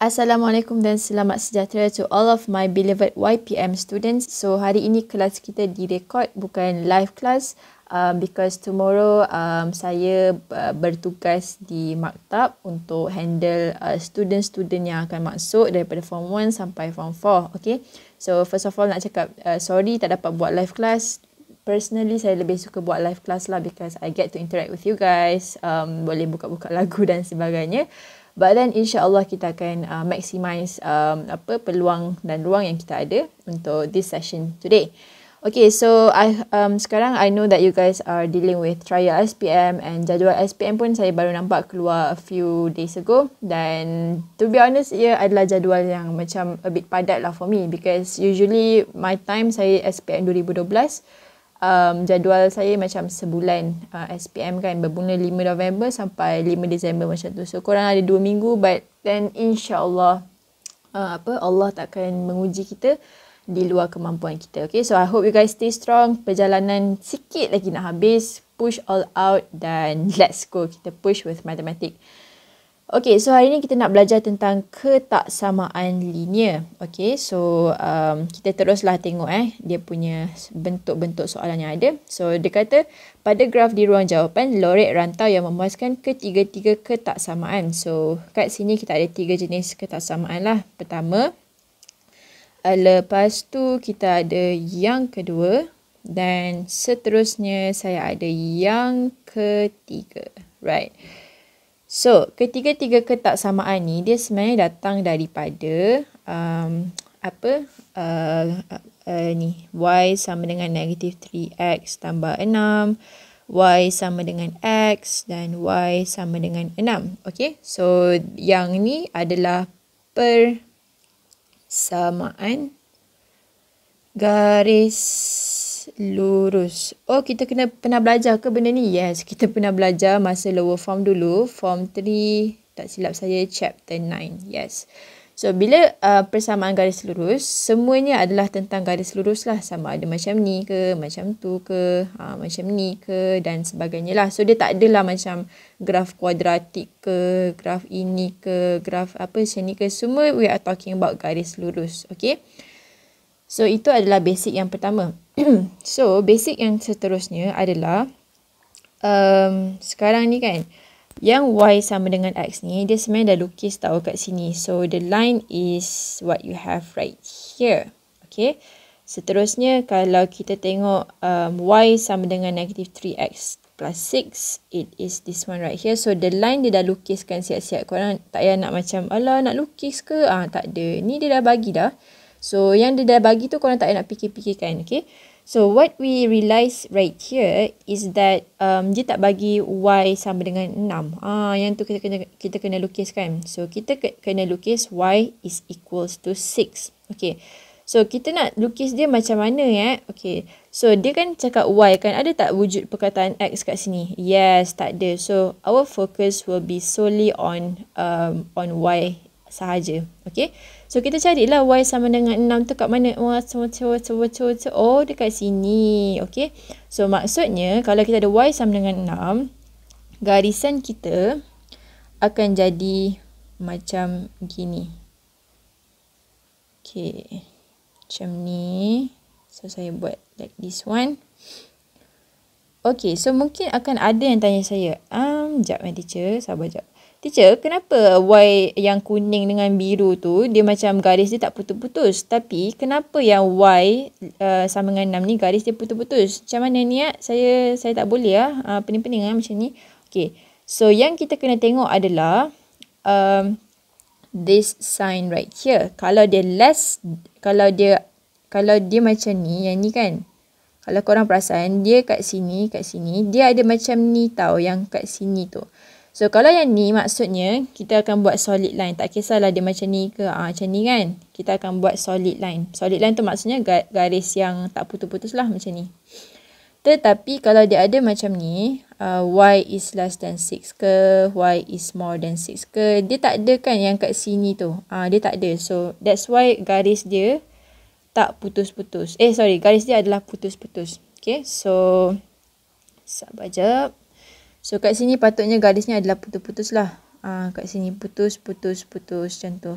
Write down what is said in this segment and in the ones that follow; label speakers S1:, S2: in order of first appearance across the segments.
S1: Assalamualaikum dan selamat sejahtera to all of my beloved YPM students. So hari ini kelas kita direkod, bukan live class, because tomorrow saya bertugas di maktab untuk handle student-student yang akan masuk daripada form 1 sampai form 4. Okay, so first of all nak cakap sorry tak dapat buat live class. Personally, saya lebih suka buat live class lah because I get to interact with you guys. Boleh buka-buka lagu dan sebagainya. But then insyaAllah kita akan maximize peluang dan ruang yang kita ada untuk this session today. Okay, so sekarang I know that you guys are dealing with trial SPM, and jadual SPM pun saya baru nampak keluar a few days ago. Dan to be honest, ia adalah jadual yang macam a bit padat lah for me, because usually my time saya SPM 2012. Jadual saya macam sebulan SPM kan, bermula 5 November sampai 5 Disember macam tu. So korang ada 2 minggu, but then insyaAllah Allah takkan menguji kita di luar kemampuan kita. Okay, so I hope you guys stay strong. Perjalanan sikit lagi nak habis, push all out dan let's go, kita push with mathematics. Okay, so hari ni kita nak belajar tentang ketaksamaan linear. Okay, so kita teruslah tengok dia punya bentuk-bentuk soalan yang ada. So dia kata, pada graf di ruang jawapan, lorek rantau yang memuaskan ketiga-tiga ketaksamaan. So kat sini kita ada 3 jenis ketaksamaan lah. Pertama, lepas tu kita ada yang kedua, dan seterusnya saya ada yang ketiga. Right. So, ketiga-tiga ketaksamaan ni dia sebenarnya datang daripada ni y sama dengan negatif 3x tambah 6, y sama dengan x dan y sama dengan 6. Okay, so yang ni adalah persamaan garis lurus. Oh, kita pernah belajar ke benda ni? Yes, kita pernah belajar masa lower form dulu. Form 3, tak silap saya, chapter 9. Yes. So, bila persamaan garis lurus, semuanya adalah tentang garis lurus lah. Sama ada macam ni ke, macam tu ke, macam ni ke dan sebagainya lah. So, dia tak adalah macam graf kuadratik ke, graf ini ke, graf apa macam ni ke. Semua we are talking about garis lurus. Okay. So, itu adalah basic yang pertama. So, basic yang seterusnya adalah sekarang ni kan, yang y sama dengan x ni, dia sebenarnya dah lukis tau kat sini. So, the line is what you have right here. Okay. Seterusnya, kalau kita tengok y sama dengan negative 3x plus 6, it is this one right here. So, the line dia dah lukiskan siap-siap. Korang tak payah nak macam, alah nak lukis ke? Tak ada. Ni dia dah bagi dah. So, yang dia dah bagi tu korang tak payah nak fikir-fikirkan. Okay. So, what we realize right here is that dia tak bagi y sama dengan 6. Yang tu kita kena lukiskan. So, kita kena lukis y is equals to 6. Okay. So, kita nak lukis dia macam mana ya? Okay. So, dia kan cakap y kan. Ada tak wujud perkataan x kat sini? Yes, tak ada. So, our focus will be solely on y sahaja. Okay. So, kita carilah y sama dengan 6 tu kat mana? Oh, dekat sini. Okay. So, maksudnya kalau kita ada y sama dengan 6, garisan kita akan jadi macam gini. Okay. Macam ni. So, saya buat like this one. Okay. So, mungkin akan ada yang tanya saya, sekejap teacher. Sabar sekejap. Teacher, kenapa y yang kuning dengan biru tu, dia macam garis dia tak putus-putus. Tapi, kenapa yang y sama dengan 6 ni, garis dia putus-putus? Macam mana ni ya? Saya tak boleh lah. Pening-pening lah macam ni. Okay. So, yang kita kena tengok adalah this sign right here. Kalau dia macam ni, yang ni kan. Kalau korang perasan, dia kat sini, dia ada macam ni tau, yang kat sini tu. So, kalau yang ni maksudnya, kita akan buat solid line. Tak kisahlah dia macam ni ke, macam ni kan. Kita akan buat solid line. Solid line tu maksudnya garis yang tak putus-putus lah macam ni. Tetapi, kalau dia ada macam ni, y is less than 6 ke, y is more than 6 ke, dia tak ada kan yang kat sini tu. Dia tak ada. So, that's why garis dia tak putus-putus. Garis dia adalah putus-putus. Okay, so, sabar jap. So, kat sini patutnya garisnya adalah putus-putus lah. Kat sini putus macam tu.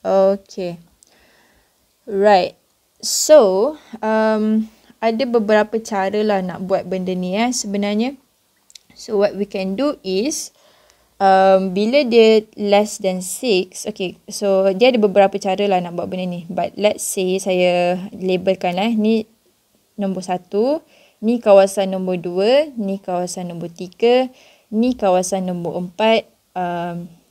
S1: Okay. Right. So, ada beberapa cara lah nak buat benda ni sebenarnya. So, what we can do is, bila dia less than 6, okay, so dia ada beberapa cara lah nak buat benda ni. But let's say saya labelkan ni nombor 1, ni kawasan nombor 2, ni kawasan nombor 3, ni kawasan nombor 4,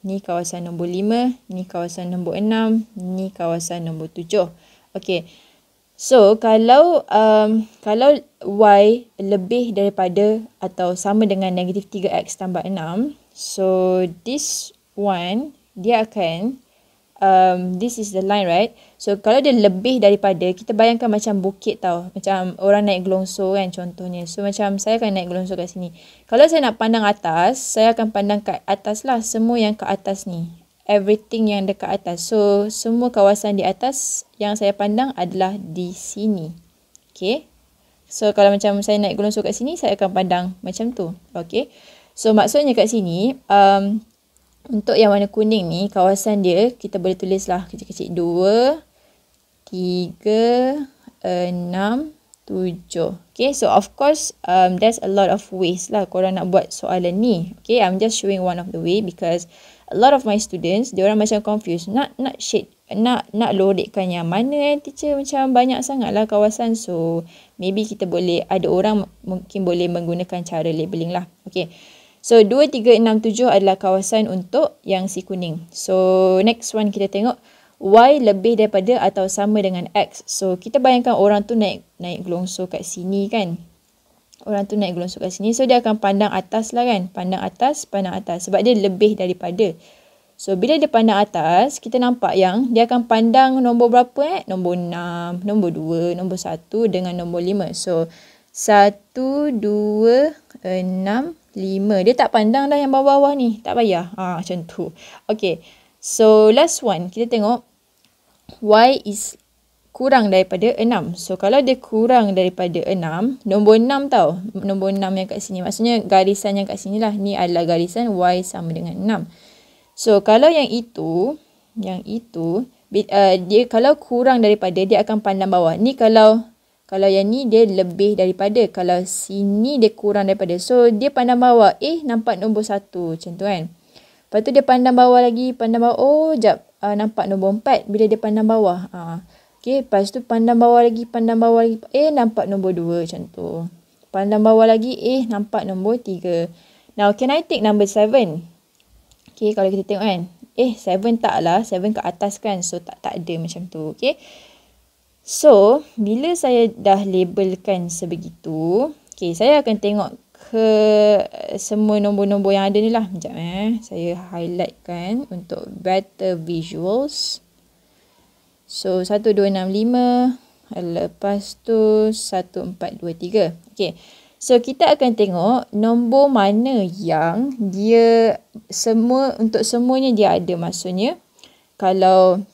S1: ni kawasan nombor 5, ni kawasan nombor 6, ni kawasan nombor 7. Okay. So, kalau Y lebih daripada atau sama dengan negatif 3X tambah 6, so this one, dia akan, this is the line, right? So, kalau dia lebih daripada, kita bayangkan macam bukit tau. Macam orang naik gelongso kan contohnya. So, macam saya akan naik gelongso kat sini. Kalau saya nak pandang atas, saya akan pandang kat atas lah. Semua yang kat atas ni. Everything yang dekat atas. So, semua kawasan di atas yang saya pandang adalah di sini. Okay. So, kalau macam saya naik gelongso kat sini, saya akan pandang macam tu. Okay. So, maksudnya kat sini, untuk yang warna kuning ni, kawasan dia, kita boleh tulis lah kecil-kecil. 2, 3, 6, 7. Okay, so of course, there's a lot of ways lah korang nak buat soalan ni. Okay, I'm just showing one of the way because a lot of my students, diorang macam confused. Nak lorekkan yang mana teacher, macam banyak sangat lah kawasan. So, maybe kita boleh, ada orang mungkin boleh menggunakan cara labeling lah. Okay. So, 2, 3, 6, 7 adalah kawasan untuk yang si kuning. So, next one kita tengok. Y lebih daripada atau sama dengan X. So, kita bayangkan orang tu naik gelongso kat sini kan. Orang tu naik gelongso kat sini. So, dia akan pandang atas lah kan. Pandang atas. Sebab dia lebih daripada. So, bila dia pandang atas, kita nampak yang dia akan pandang nombor berapa Nombor 6, nombor 2, nombor 1 dengan nombor 5. So, 1, 2, 6, 5. Dia tak pandang dah yang bawah-bawah ni. Tak payah. Macam tu. Okay. So, last one. Kita tengok. Y is kurang daripada 6. So, kalau dia kurang daripada 6. Nombor 6 tau. Nombor 6 yang kat sini. Maksudnya, garisan yang kat sini lah. Ni adalah garisan Y sama dengan 6. So, kalau yang itu. Dia kalau kurang daripada, dia akan pandang bawah. Ni kalau yang ni, dia lebih daripada. Kalau sini, dia kurang daripada. So, dia pandang bawah. Nampak nombor 1. Macam tu kan. Lepas tu dia pandang bawah lagi, oh jap, nampak nombor 4 bila dia pandang bawah. Okay, lepas tu pandang bawah lagi, nampak nombor 2 macam tu. Pandang bawah lagi, nampak nombor 3. Now, can I take number 7? Okay, kalau kita tengok kan, 7 tak lah, 7 ke atas kan, so tak ada macam tu. Okay, so, bila saya dah labelkan sebegitu, okay, saya akan tengok ke semua nombor-nombor yang ada ni lah. Sekejap saya highlightkan untuk better visuals. So 1, 2, 6, 5. Lepas tu 1, 4, 2, 3. Okay. So kita akan tengok nombor mana yang dia untuk semuanya dia ada. Maksudnya kalau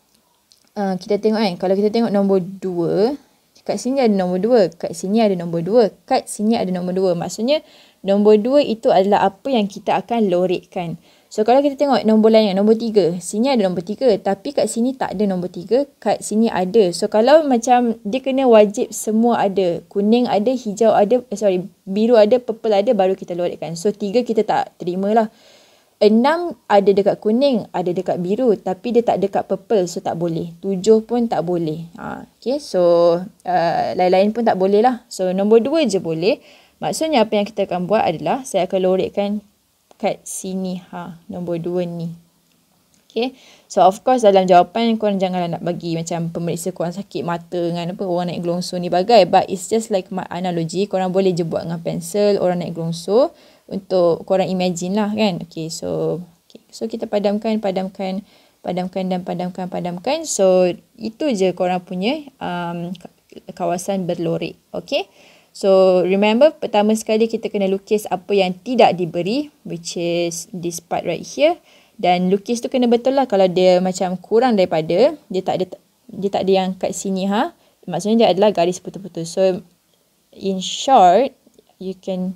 S1: kita tengok kan, kalau kita tengok nombor 2, kat sini ada nombor 2, kat sini ada nombor 2, kat sini ada nombor 2. Maksudnya, nombor 2 itu adalah apa yang kita akan lorekkan. So, kalau kita tengok nombor lain, nombor 3, sini ada nombor 3, tapi kat sini tak ada nombor 3, kat sini ada. So, kalau macam dia kena wajib semua ada. Kuning ada, hijau ada, biru ada, purple ada, baru kita lorekkan. So, 3 kita tak terima lah. 6 ada dekat kuning, ada dekat biru, tapi dia tak dekat purple, so tak boleh. 7 pun tak boleh. Okay, so lain-lain pun tak boleh lah. So nombor 2 je boleh. Maksudnya apa yang kita akan buat adalah, saya akan lorekkan kat sini, nombor 2 ni. Okay, so of course dalam jawapan korang janganlah nak bagi macam pemeriksa korang sakit mata dengan apa orang naik gelongso ni bagai. But it's just like my analogy. Korang boleh je buat dengan pensel orang naik gelongso. Untuk korang imagine lah kan. Okay, so kita padamkan. So, itu je korang punya kawasan berlorek. Okay. So, remember pertama sekali kita kena lukis apa yang tidak diberi. Which is this part right here. Dan lukis tu kena betul lah. Kalau dia macam kurang daripada, dia tak ada yang kat sini. Maksudnya dia adalah garis putus-putus. So, in short, you can...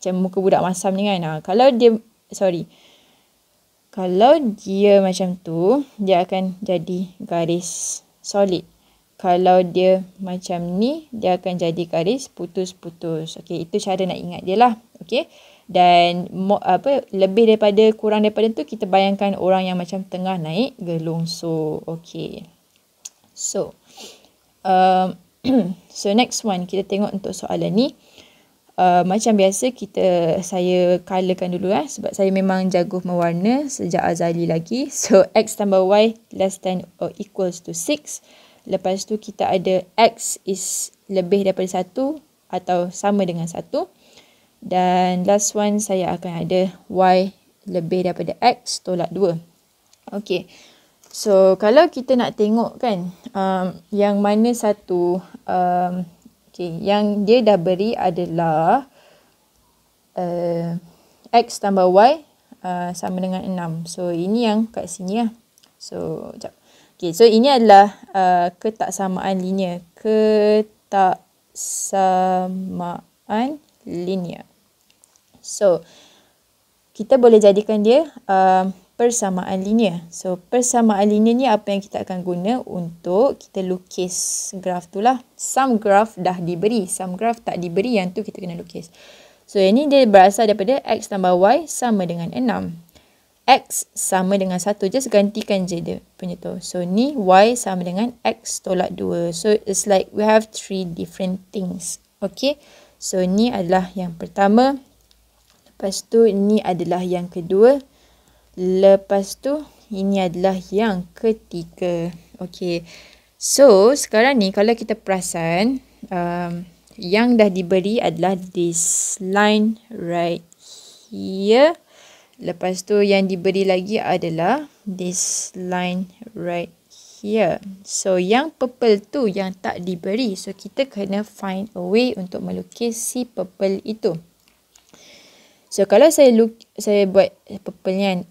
S1: macam muka budak masam ni kan. Kalau dia, Kalau dia macam tu, dia akan jadi garis solid. Kalau dia macam ni, dia akan jadi garis putus-putus. Okey, itu cara nak ingat dia lah. Okey. Dan lebih daripada kurang daripada tu, kita bayangkan orang yang macam tengah naik gelongso. Okey. So, so next one kita tengok untuk soalan ni. Macam biasa saya colourkan dulu sebab saya memang jago mewarna sejak azali lagi. So x tambah y less than or equals to 6. Lepas tu kita ada x is lebih daripada 1 atau sama dengan 1. Dan last one saya akan ada y lebih daripada x tolak 2. Okay. So kalau kita nak tengok kan yang mana satu yang dia dah beri adalah x tambah y sama dengan 6. So ini yang kat sini lah. So sekejap. Okay, so ini adalah ketaksamaan linear. Ketaksamaan linear. So kita boleh jadikan dia persamaan linear. So persamaan linear ni apa yang kita akan guna untuk kita lukis graf tu lah. Some graf dah diberi, some graf tak diberi, yang tu kita kena lukis. So yang ni dia berasal daripada x tambah y sama dengan 6. X sama dengan 1, just gantikan je dia punya tu. So ni y sama dengan x tolak 2. So it's like we have 3 different things. Okay. So ni adalah yang pertama. Lepas tu ni adalah yang kedua. Lepas tu ini adalah yang ketiga. Okay. So sekarang ni kalau kita perasan yang dah diberi adalah this line right here. Lepas tu yang diberi lagi adalah this line right here. So yang purple tu yang tak diberi. So kita kena find a way untuk melukis si purple itu. So kalau saya buat purple ni kan,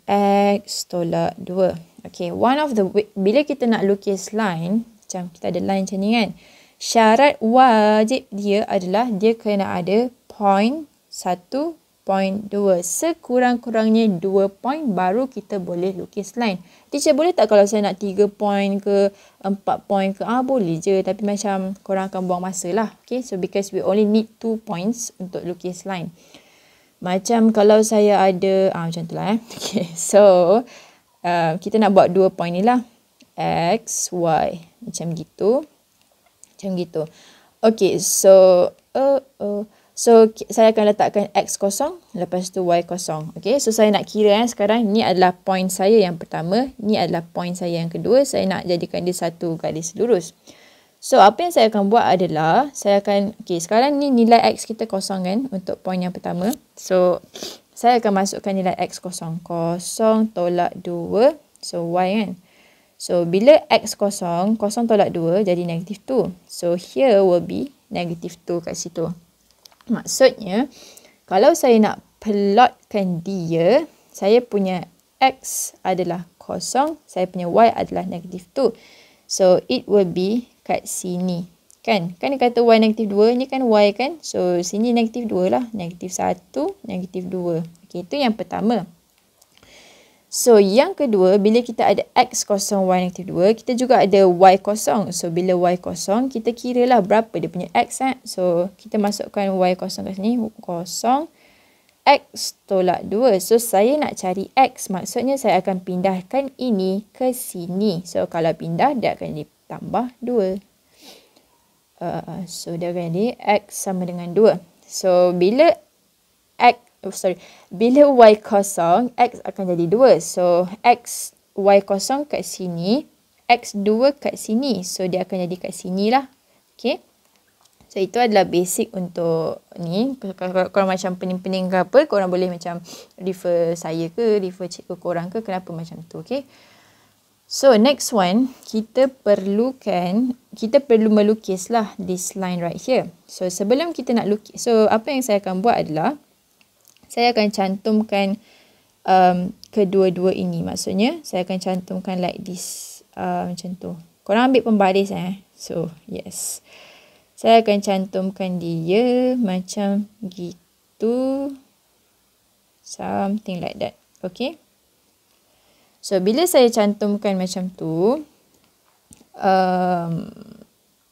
S1: x tolak 2. Okay, one of the way, bila kita nak lukis line, macam kita ada line macam ni kan, syarat wajib dia adalah dia kena ada point 1, point 2. Sekurang-kurangnya 2 point baru kita boleh lukis line. Teacher boleh tak kalau saya nak 3 point ke 4 point ke? Boleh je, tapi macam korang akan buang masa lah. Okay, so because we only need 2 points untuk lukis line. Macam kalau saya ada, macam tu lah Okay, so kita nak buat 2 point ni lah. X, Y. Macam gitu. Macam gitu. Okay, so saya akan letakkan X kosong. Lepas tu Y kosong. Okay, so saya nak kira sekarang. Ni adalah point saya yang pertama. Ni adalah point saya yang kedua. Saya nak jadikan dia satu garis lurus. So, apa yang saya akan buat adalah, sekarang ni nilai X kita kosong kan, untuk point yang pertama. So, saya akan masukkan nilai X kosong. Kosong tolak 2. So, Y kan. So, bila X kosong, kosong tolak 2 jadi negatif 2. So, here will be negatif 2 kat situ. Maksudnya, kalau saya nak plotkan dia, saya punya X adalah kosong, saya punya Y adalah negatif 2. So, it will be kat sini. Kan dia kata Y negatif 2. Ni kan Y kan. So, sini negatif 2 lah. Negatif 1, negatif 2. Okay, itu yang pertama. So, yang kedua, bila kita ada X kosong, Y negatif 2, kita juga ada Y kosong. So, bila Y kosong, kita kira lah berapa dia punya X. So, kita masukkan Y kosong kat sini. Kosong. X tolak 2. So, saya nak cari X. Maksudnya, saya akan pindahkan ini ke sini. So, kalau pindah, dia akan ditambah 2. So, dia akan jadi X sama dengan 2. So, bila Y kosong, X akan jadi 2. So, X, Y kosong kat sini, X2 kat sini. So, dia akan jadi kat sini lah. Okay. So, itu adalah basic untuk ni. Kalau korang macam pening-pening ke apa, korang boleh macam refer saya ke, refer cikgu korang ke, kenapa macam tu. Okay. So, next one, kita perlu melukis lah this line right here. So, sebelum kita nak lukis, so apa yang saya akan buat adalah, saya akan cantumkan kedua-dua ini. Maksudnya, saya akan cantumkan like this, macam tu. Korang ambil pembaris So, yes. Saya akan cantumkan dia macam gitu. Something like that. Okay. So, bila saya cantumkan macam tu,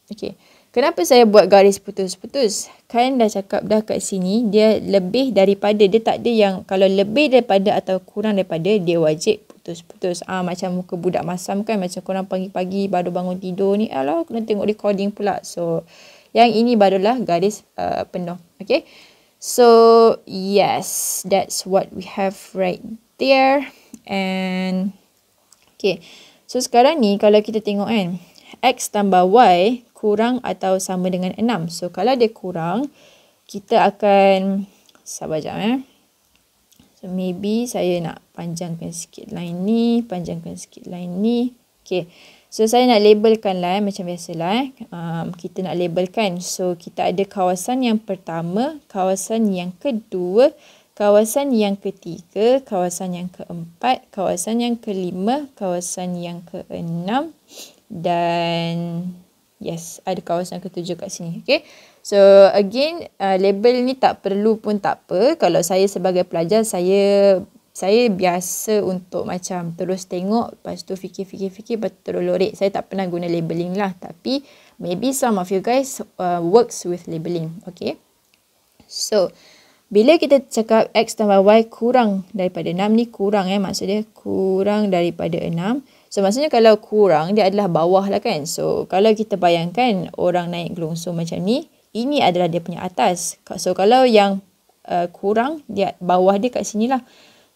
S1: okay. Kenapa saya buat garis putus-putus? Kan dah cakap dah kat sini, dia lebih daripada, dia tak ada yang, kalau lebih daripada atau kurang daripada, dia wajib putus-putus. Macam muka budak masam kan, macam korang pagi-pagi baru bangun tidur ni, alah, kena tengok recording pula. So, yang ini barulah garis penuh. Okay. So, yes, that's what we have right there. And, okay. So, sekarang ni, kalau kita tengok kan, X tambah Y kurang atau sama dengan 6. So, kalau dia kurang, kita akan, sabar sekejap So, maybe saya nak panjangkan sikit line ni, panjangkan sikit line ni. Okay. So, saya nak labelkan lah macam biasalah. Kita nak labelkan. So, kita ada kawasan yang pertama, kawasan yang kedua, kawasan yang ketiga, kawasan yang keempat, kawasan yang kelima, kawasan yang keenam, dan yes, ada kawasan ketujuh kat sini. Okay. So, again, label ni tak perlu pun tak apa. Kalau saya sebagai pelajar, saya biasa untuk macam terus tengok, lepas tu fikir, lepas tu terus lorek. Saya tak pernah guna labeling lah. Tapi, maybe some of you guys works with labeling. Okay. So, bila kita cakap X tambah Y kurang daripada 6 ni, kurang maksud dia kurang daripada 6. So, maksudnya kalau kurang, dia adalah bawah lah kan. So, kalau kita bayangkan orang naik gelungsur macam ni, ini adalah dia punya atas. So, kalau yang kurang, dia bawah dia kat sini lah.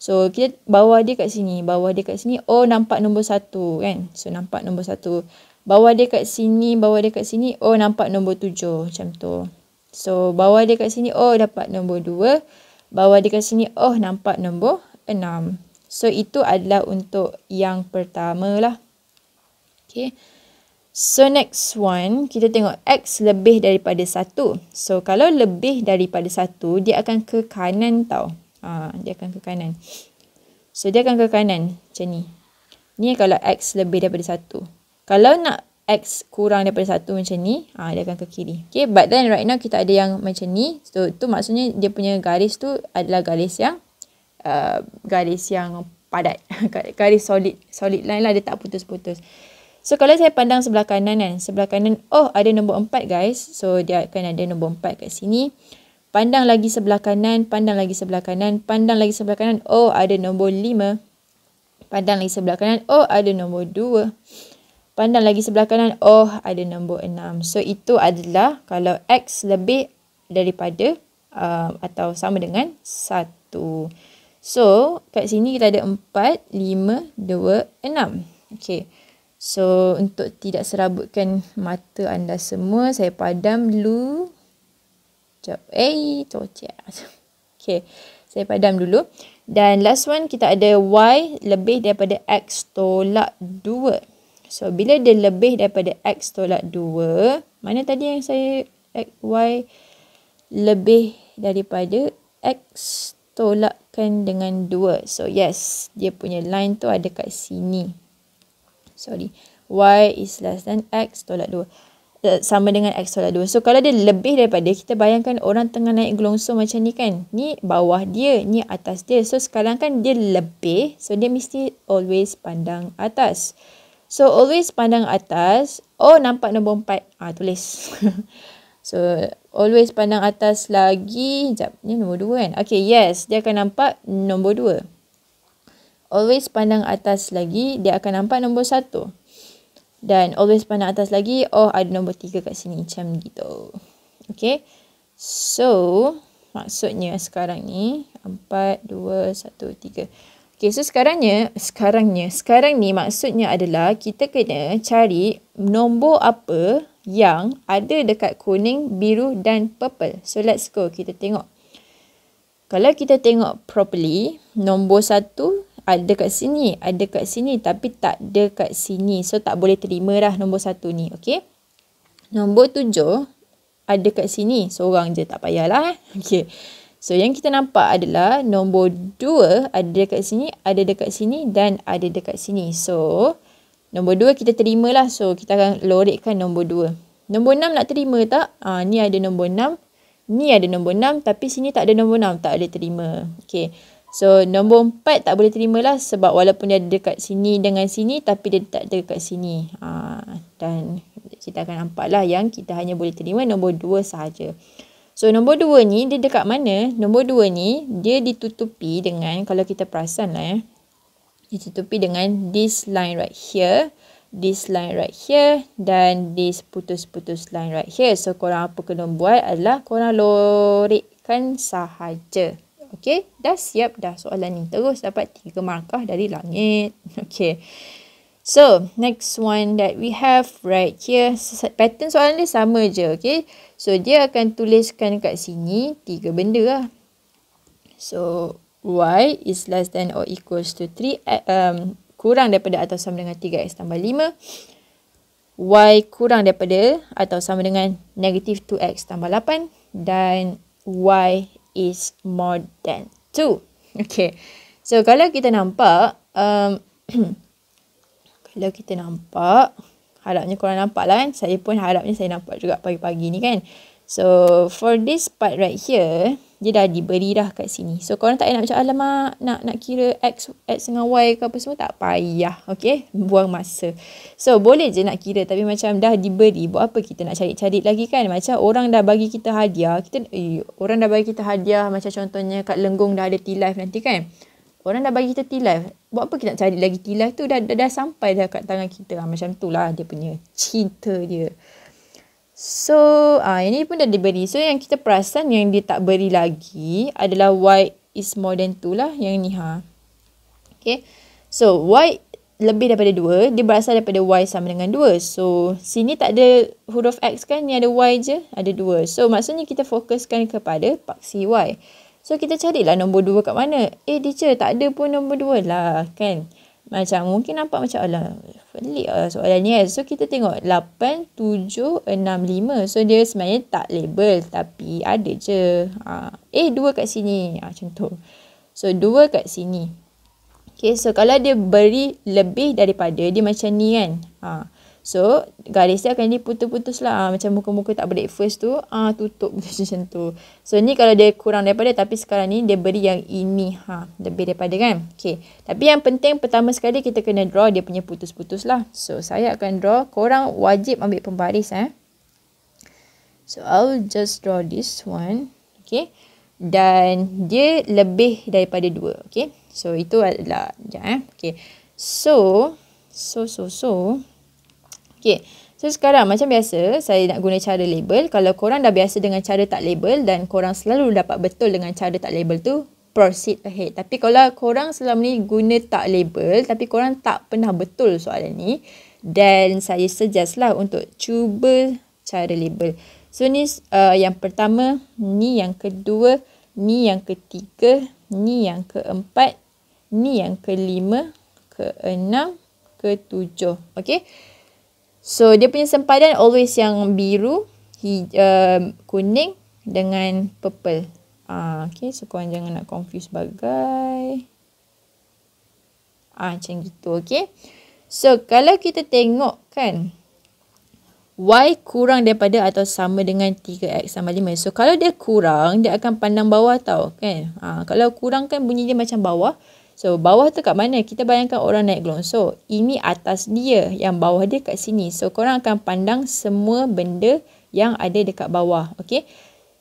S1: So, kita bawah dia kat sini, bawah dia kat sini. Oh, nampak nombor 1 kan. So, nampak nombor 1. Bawah dia kat sini, bawah dia kat sini. Oh, nampak nombor 7 macam tu. So, bawah dia kat sini, oh, dapat nombor 2. Bawah dia kat sini, oh, nampak nombor 6. So, itu adalah untuk yang pertama lah. Okay. So, next one, kita tengok X lebih daripada 1. So, kalau lebih daripada 1, dia akan ke kanan tau. Dia akan ke kanan. So, dia akan ke kanan macam ni. Ni kalau X lebih daripada 1. Kalau nak X kurang daripada 1 macam ni, dia akan ke kiri. Okay, but then right now kita ada yang macam ni. So, tu maksudnya dia punya garis tu adalah garis yang padat. Garis solid line lah, dia tak putus-putus. So, kalau saya pandang sebelah kanan kan, sebelah kanan, oh, ada nombor 4 guys. So, dia akan ada nombor 4 kat sini. Pandang lagi sebelah kanan, pandang lagi sebelah kanan, pandang lagi sebelah kanan, oh, ada nombor 5. Pandang lagi sebelah kanan, oh, ada nombor 2. Pandang lagi sebelah kanan, oh, ada nombor 6. So, itu adalah kalau X lebih daripada atau sama dengan 1. So, kat sini kita ada 4, 5, 2, 6. Okay. So, untuk tidak serabutkan mata anda semua, saya padam dulu. Sekejap. Cocok. Okay. Saya padam dulu. Dan last one, kita ada Y lebih daripada X tolak 2. So, bila dia lebih daripada X tolak 2, mana tadi yang saya Y lebih daripada X tolakkan dengan 2. So, yes, dia punya line tu ada kat sini. Sorry. Y is less than X tolak 2. Sama dengan X tolak 2. So, kalau dia lebih daripada, kita bayangkan orang tengah naik gelungsur macam ni kan. Ni bawah dia, ni atas dia. So, sekarang kan dia lebih. So, dia mesti always pandang atas. So, always pandang atas. Oh, nampak nombor 4. Tulis. So, always pandang atas lagi. Sekejap, ni nombor 2 kan? Okay, yes. Dia akan nampak nombor 2. Always pandang atas lagi. Dia akan nampak nombor 1. Dan always pandang atas lagi. Oh, ada nombor 3 kat sini. Macam gitu. Okay. So, maksudnya sekarang ni. 4, 2, 1, 3. Okay, so sekarang ni maksudnya adalah kita kena cari nombor apa yang ada dekat kuning, biru dan purple. So, let's go. Kita tengok. Kalau kita tengok properly, nombor 1 ada kat sini, tapi tak ada kat sini. So, tak boleh terima dah nombor 1 ni. Okay. Nombor 7 ada kat sini. Seorang je, tak payahlah. Okay. So, yang kita nampak adalah nombor 2 ada dekat sini, dan ada dekat sini. So, nombor 2 kita terimalah. So, kita akan lorekkan nombor 2. Nombor 6 nak terima tak? Ni ada nombor 6. Ni ada nombor 6. Tapi sini tak ada nombor 6. Tak boleh terima. Okay. So nombor 4 tak boleh terima lah sebab walaupun dia ada dekat sini dengan sini tapi dia tak ada dekat sini. Dan kita akan nampak lah yang kita hanya boleh terima nombor 2 sahaja. So nombor 2 ni dia dekat mana? Nombor 2 ni dia ditutupi dengan, kalau kita perasan lah ditutupi dengan this line right here, this line right here dan this putus-putus line right here. So korang apa kena buat adalah korang lorekkan sahaja. Okay, dah siap dah soalan ni. Terus dapat 3 markah dari langit. Okay. So, next one that we have right here. Pattern soalan dia sama je. Okay. So, dia akan tuliskan kat sini 3 benda lah. So, y is less than or equals to 3. Kurang daripada atau sama dengan 3x tambah 5. Y kurang daripada atau sama dengan negative 2x tambah 8. Dan y is more than 2. Okay. So, kalau kita nampak, kalau kita nampak, harapnya korang nampak lah kan. Saya pun harapnya saya nampak juga pagi-pagi ni kan. So, for this part right here, dia dah diberi dah kat sini. So, korang tak nak macam, alamak, nak kira X dengan Y ke apa semua, tak payah. Okay, buang masa. So, boleh je nak kira tapi macam dah diberi. Buat apa kita nak cari-cari lagi kan? Macam orang dah bagi kita hadiah. Orang dah bagi kita hadiah macam contohnya kat Lenggong dah ada T-Life nanti kan. Orang dah bagi kita T-Life. Buat apa kita nak cari lagi T-Life tu? Dah sampai dah kat tangan kita. Macam tu lah dia punya cinta dia. So, ini pun dah diberi. So, yang kita perasan yang dia tak beri lagi adalah y is more than 2 lah. Yang ni Okay. So, y lebih daripada 2. Dia berasal daripada y sama dengan 2. So, sini tak ada huruf x kan. Ni ada y je. Ada 2. So, maksudnya kita fokuskan kepada paksi y. So, kita carilah nombor 2 kat mana. Teacher, tak ada pun nombor 2 lah kan. Macam mungkin nampak macam alah pelik lah soalan ni kan. So kita tengok 8, 7, 6, 5. So dia sebenarnya tak label tapi ada je. 2 kat sini. Macam tu. So 2 kat sini. Okay, so kalau dia beri lebih daripada dia macam ni kan. So garis dia akan diputus-putus lah. Macam muka-muka tak breakfast tu. Tutup macam tu. So ni kalau dia kurang daripada tapi sekarang ni dia beri yang ini. Lebih daripada kan. Okay. Tapi yang penting pertama sekali kita kena draw dia punya putus-putus lah. So saya akan draw. Korang wajib ambil pembaris. So I'll just draw this one. Okay. Dan dia lebih daripada 2. Okay. So itu adalah. Okay. So. Okay, so sekarang macam biasa saya nak guna cara label. Kalau korang dah biasa dengan cara tak label dan korang selalu dapat betul dengan cara tak label tu, proceed ahead. Tapi kalau korang selama ni guna tak label tapi korang tak pernah betul soalan ni, dan saya suggest lah untuk cuba cara label. So ni yang pertama, ni yang kedua, ni yang ketiga, ni yang keempat, ni yang kelima, keenam, ketujuh. Okay. So, dia punya sempadan always yang biru, kuning dengan purple. Okay, so korang jangan nak confuse bagai. Macam gitu, okay. So, kalau kita tengok kan, y kurang daripada atau sama dengan 3x tambah 5. So, kalau dia kurang, dia akan pandang bawah tau, kan. Kalau kurang kan bunyi dia macam bawah. So, bawah tu kat mana? Kita bayangkan orang naik gelongso. Ini atas dia. Yang bawah dia kat sini. So, korang akan pandang semua benda yang ada dekat bawah. Okay.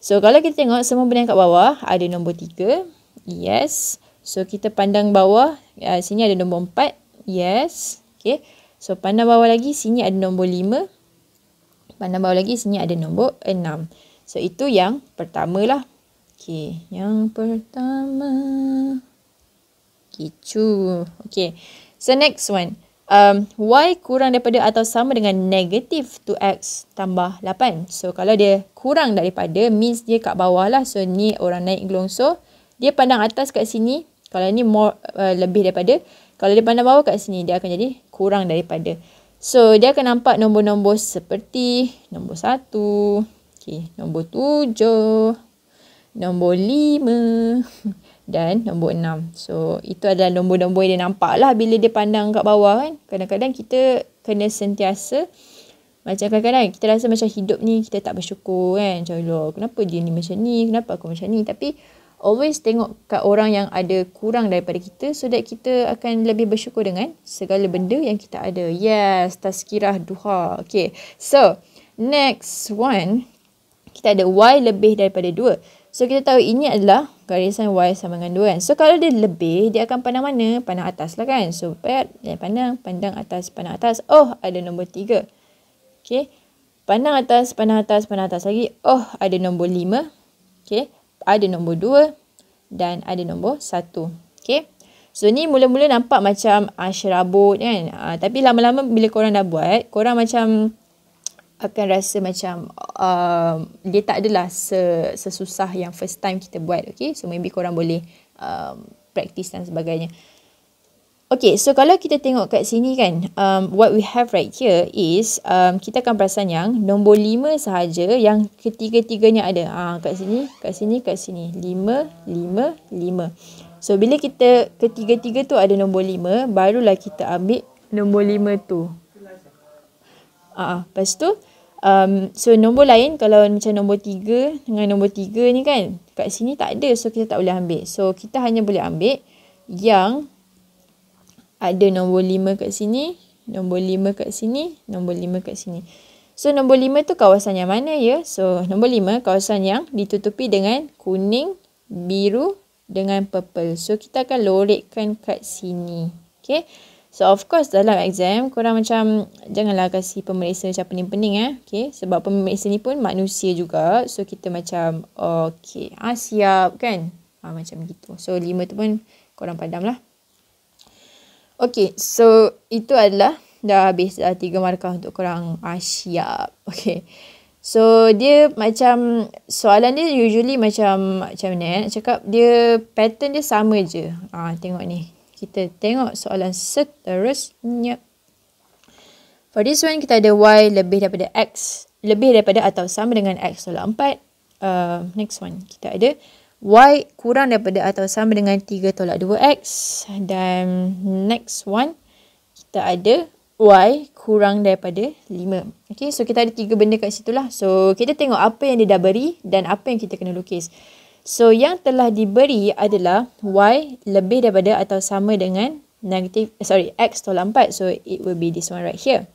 S1: So, kalau kita tengok semua benda yang kat bawah, ada nombor 3. Yes. So, kita pandang bawah. Sini ada nombor 4. Yes. Okay. So, pandang bawah lagi. Sini ada nombor 5. Pandang bawah lagi. Sini ada nombor 6. So, itu yang pertama lah. Okay. Yang pertama. Gitu. Okay. So, next one. Y kurang daripada atau sama dengan negatif 2x tambah 8. So, kalau dia kurang daripada, means dia kat bawah lah. So, ni orang naik gelongso. Dia pandang atas kat sini. Kalau ni more, lebih daripada. Kalau dia pandang bawah kat sini, dia akan jadi kurang daripada. So, dia akan nampak nombor-nombor seperti nombor 1. Okay. Nombor 7. Nombor 5. Dan nombor 6. So, itu adalah nombor-nombor yang dia nampak lah bila dia pandang kat bawah kan. Kadang-kadang kita kena sentiasa. Macam kadang-kadang kita rasa macam hidup ni kita tak bersyukur kan. Macam, kenapa dia ni macam ni? Kenapa aku macam ni? Tapi, always tengok kat orang yang ada kurang daripada kita so that kita akan lebih bersyukur dengan segala benda yang kita ada. Yes, tazkirah duha. Okay, so next one, kita ada Y lebih daripada 2. So kita tahu ini adalah garisan Y sama dengan 2 kan. So kalau dia lebih, dia akan pandang mana? Pandang atas lah kan. So pandang atas, pandang atas. Oh, ada nombor 3. Okay, pandang atas, pandang atas, pandang atas lagi. Oh, ada nombor 5. Okay, ada nombor 2 dan ada nombor 1. Okay, so ni mula-mula nampak macam serabut kan. Tapi lama-lama bila korang dah buat, korang macam akan rasa macam dia tak adalah sesusah yang first time kita buat. Okay, so maybe korang boleh practice dan sebagainya. Okay, so kalau kita tengok kat sini kan, what we have right here is, kita akan perasan yang nombor 5 sahaja yang ketiga-tiganya ada. Kat sini, kat sini, kat sini. 5, 5, 5. So, bila kita ketiga-tiga tu ada nombor 5, barulah kita ambil nombor 5 tu. Lepas tu, so nombor lain, kalau macam nombor 3 dengan nombor 3 ni kan, kat sini tak ada. So, kita tak boleh ambil. So, kita hanya boleh ambil yang ada nombor 5 kat sini, nombor 5 kat sini, nombor 5 kat sini. So, nombor 5 tu kawasan yang mana ya? So, nombor 5 kawasan yang ditutupi dengan kuning, biru dengan purple. So, kita akan lorekkan kat sini. Okay. So, of course dalam exam, korang macam janganlah kasih pemeriksa macam pening-pening Okay. Sebab pemeriksa ni pun manusia juga. So, kita macam, okay. Siap kan? Macam gitu. So, 5 tu pun korang padam lah. Okay, so itu adalah dah habis 3 markah untuk korang siap. Okay, so dia macam soalan dia usually macam mana nak cakap, dia pattern dia sama je. Tengok ni, kita tengok soalan seterusnya. For this one kita ada Y lebih daripada X, lebih daripada atau sama dengan X tolak 4. Next one kita ada Y kurang daripada atau sama dengan 3 tolak 2X. Dan next one, kita ada Y kurang daripada 5. Okay, so kita ada 3 benda kat situ lah. So, kita tengok apa yang dia dah beri dan apa yang kita kena lukis. So, yang telah diberi adalah Y lebih daripada atau sama dengan X tolak 4. So, it will be this one right here.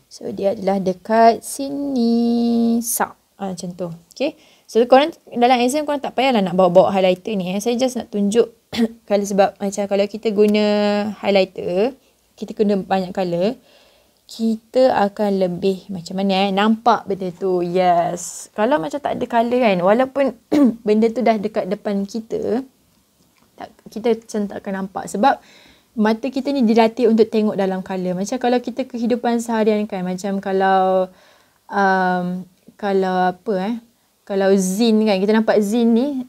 S1: So, dia adalah dekat sini. Macam tu. Okay. So, korang dalam exam korang tak payahlah nak bawa-bawa highlighter ni. Saya just nak tunjuk kalau sebab macam kalau kita guna highlighter, kita guna banyak colour, kita akan lebih macam mana nampak benda tu. Yes. Kalau macam tak ada colour kan, walaupun benda tu dah dekat depan kita, kita macam tak akan nampak. Sebab mata kita ni dilatih untuk tengok dalam colour. Macam kalau kita kehidupan seharian kan, macam kalau kalau Zin kan, kita nampak Zin ni,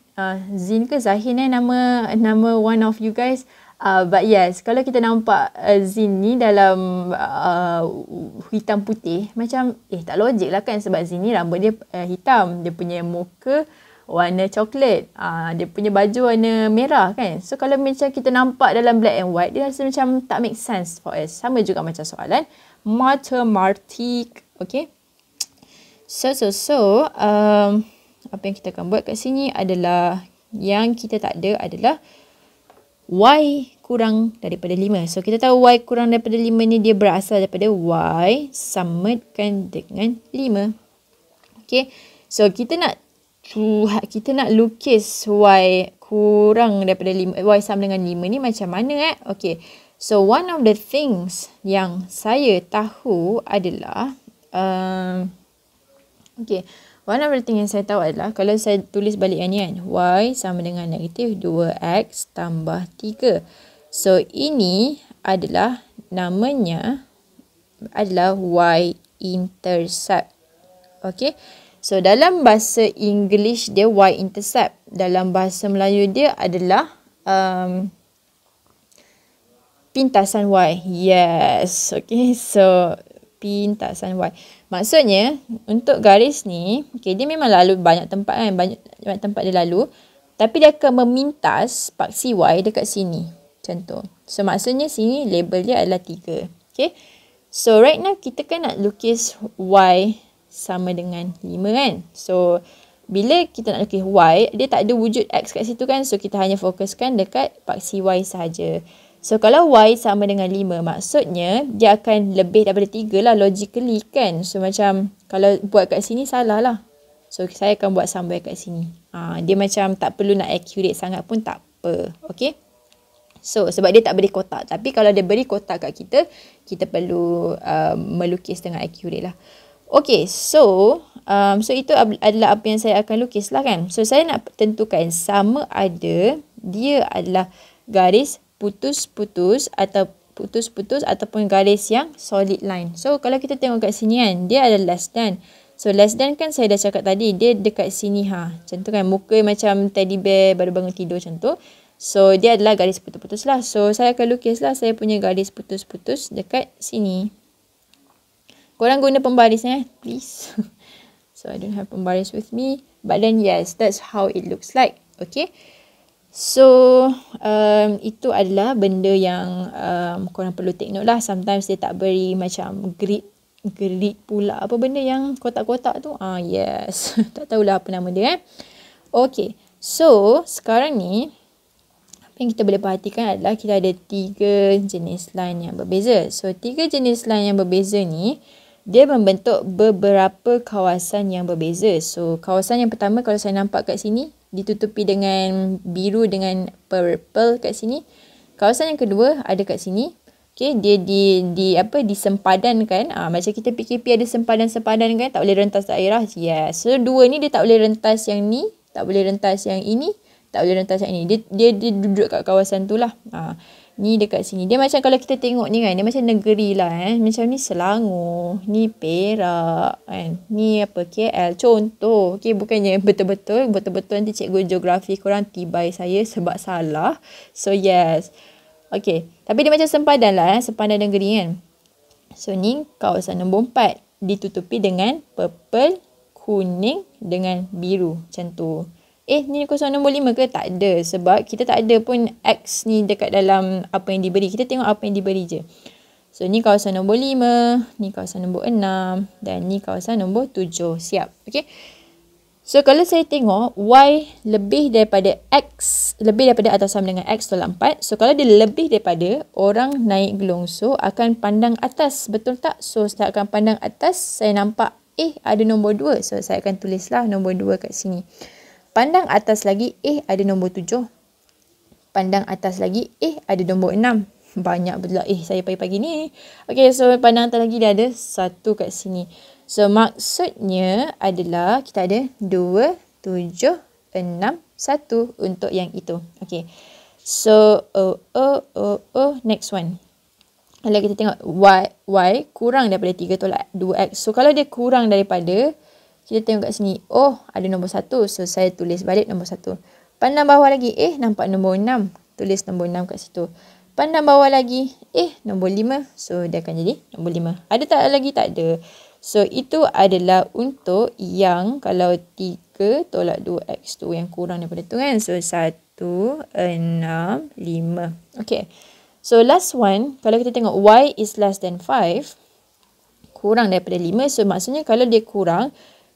S1: Zin ke Zahin nama one of you guys. But yes, kalau kita nampak Zin ni dalam hitam putih, macam tak logik lah kan, sebab Zin ni rambut dia hitam, dia punya muka warna coklat, dia punya baju warna merah kan. So kalau macam kita nampak dalam black and white, dia rasa macam tak make sense for us. Sama juga macam soalan matematik. Okay. So, apa yang kita akan buat kat sini adalah, yang kita tak ada adalah Y kurang daripada 5. So, kita tahu Y kurang daripada 5 ni dia berasal daripada Y samakan dengan 5. Okay. So, kita nak lukis Y kurang daripada 5, Y sama dengan 5 ni macam mana Okay. So, one of the things yang saya tahu adalah, okay, one of the thing yang saya tahu adalah, kalau saya tulis balik yang ni kan, Y sama dengan negatif 2X tambah 3. So, ini adalah namanya adalah Y-intercept. Okay. So, dalam bahasa English dia Y-intercept. Dalam bahasa Melayu dia adalah pintasan Y. Yes. Okay. So, pintasan Y. Maksudnya, untuk garis ni, okay, dia memang lalu banyak tempat kan. Banyak tempat dia lalu. Tapi dia akan memintas paksi Y dekat sini. Macam tu. So, maksudnya sini label dia adalah 3. Okay. So, right now kita kan nak lukis Y sama dengan 5 kan. So, bila kita nak lukis Y, dia tak ada wujud X kat situ kan. So, kita hanya fokuskan dekat paksi Y sahaja. So, kalau Y sama dengan 5, maksudnya dia akan lebih daripada 3 lah logically kan. So, macam kalau buat kat sini salah lah. So, saya akan buat somewhere kat sini. Dia macam tak perlu nak accurate sangat pun tak apa. Okay. So, sebab dia tak beri kotak. Tapi kalau dia beri kotak kat kita, kita perlu melukis dengan accurate lah. Okay, so itu adalah apa yang saya akan lukis lah kan. So, saya nak tentukan sama ada dia adalah garis putus-putus ataupun garis yang solid line. So, kalau kita tengok kat sini kan, dia ada less than. So, less than kan saya dah cakap tadi, dia dekat sini Macam tu kan, muka macam teddy bear baru bangun tidur macam tu. So, dia adalah garis putus-putus lah. So, saya akan lukis lah saya punya garis putus-putus dekat sini. Korang guna pembaris please. So, I don't have pembaris with me. But then, yes, that's how it looks like. Okay. So, itu adalah benda yang korang perlu take note lah. Sometimes dia tak beri macam grid pula. Apa benda yang kotak-kotak tu? Yes. Tak tahulah apa nama dia Okay. So, sekarang ni, apa yang kita boleh perhatikan adalah kita ada 3 jenis line yang berbeza. So, 3 jenis line yang berbeza ni, dia membentuk beberapa kawasan yang berbeza. So, kawasan yang pertama kalau saya nampak kat sini, ditutupi dengan biru dengan purple kat sini. Kawasan yang kedua ada kat sini. Okay, dia disempadankan. Macam kita PKP ada sempadan-sempadan kan, tak boleh rentas daerah. Yes. So, 2 ni dia tak boleh rentas yang ni, tak boleh rentas yang ini, tak boleh rentas yang ini. Dia duduk kat kawasan tu lah. Ni dekat sini. Dia macam kalau kita tengok ni kan, dia macam negeri lah Macam ni Selangor, ni Perak kan. Ni KL. Contoh. Okay, bukannya betul-betul nanti cikgu geografi korang tibai saya sebab salah. So, yes. Okay. Tapi dia macam sempadan lah sempadan negeri kan. So, ni kawasan nombor 4. Ditutupi dengan purple, kuning dengan biru. Macam tu. Ni kawasan nombor 5 ke? Tak ada. Sebab kita tak ada pun X ni dekat dalam apa yang diberi. Kita tengok apa yang diberi je. So, ni kawasan nombor 5. Ni kawasan nombor 6. Dan ni kawasan nombor 7. Siap. Okay. So, kalau saya tengok Y lebih daripada X. Lebih daripada atau sama dengan X tolak 4. So, kalau dia lebih daripada, orang naik gelongso akan pandang atas. Betul tak? So, saya akan pandang atas. Saya nampak ada nombor 2. So, saya akan tulislah nombor 2 kat sini. Pandang atas lagi, ada nombor 7. Pandang atas lagi, ada nombor 6. Banyak betul saya pagi-pagi ni. Okay, so pandang atas lagi dia ada 1 kat sini. So, maksudnya adalah kita ada 2, 7, 6, 1 untuk yang itu. Okay. So, next one. Kalau kita tengok Y kurang daripada 3 tolak 2X. So, kalau dia kurang daripada, kita tengok kat sini, ada nombor 1. So, saya tulis balik nombor 1. Pandang bawah lagi, nampak nombor 6. Tulis nombor 6 kat situ. Pandang bawah lagi, nombor 5. So, dia akan jadi nombor 5. Ada tak lagi? Tak ada. So, itu adalah untuk yang kalau 3 tolak 2X tu yang kurang daripada tu kan. So, 1, 6, 5. Okay. So, last one, kalau kita tengok Y is less than 5, kurang daripada 5. So, maksudnya kalau dia kurang,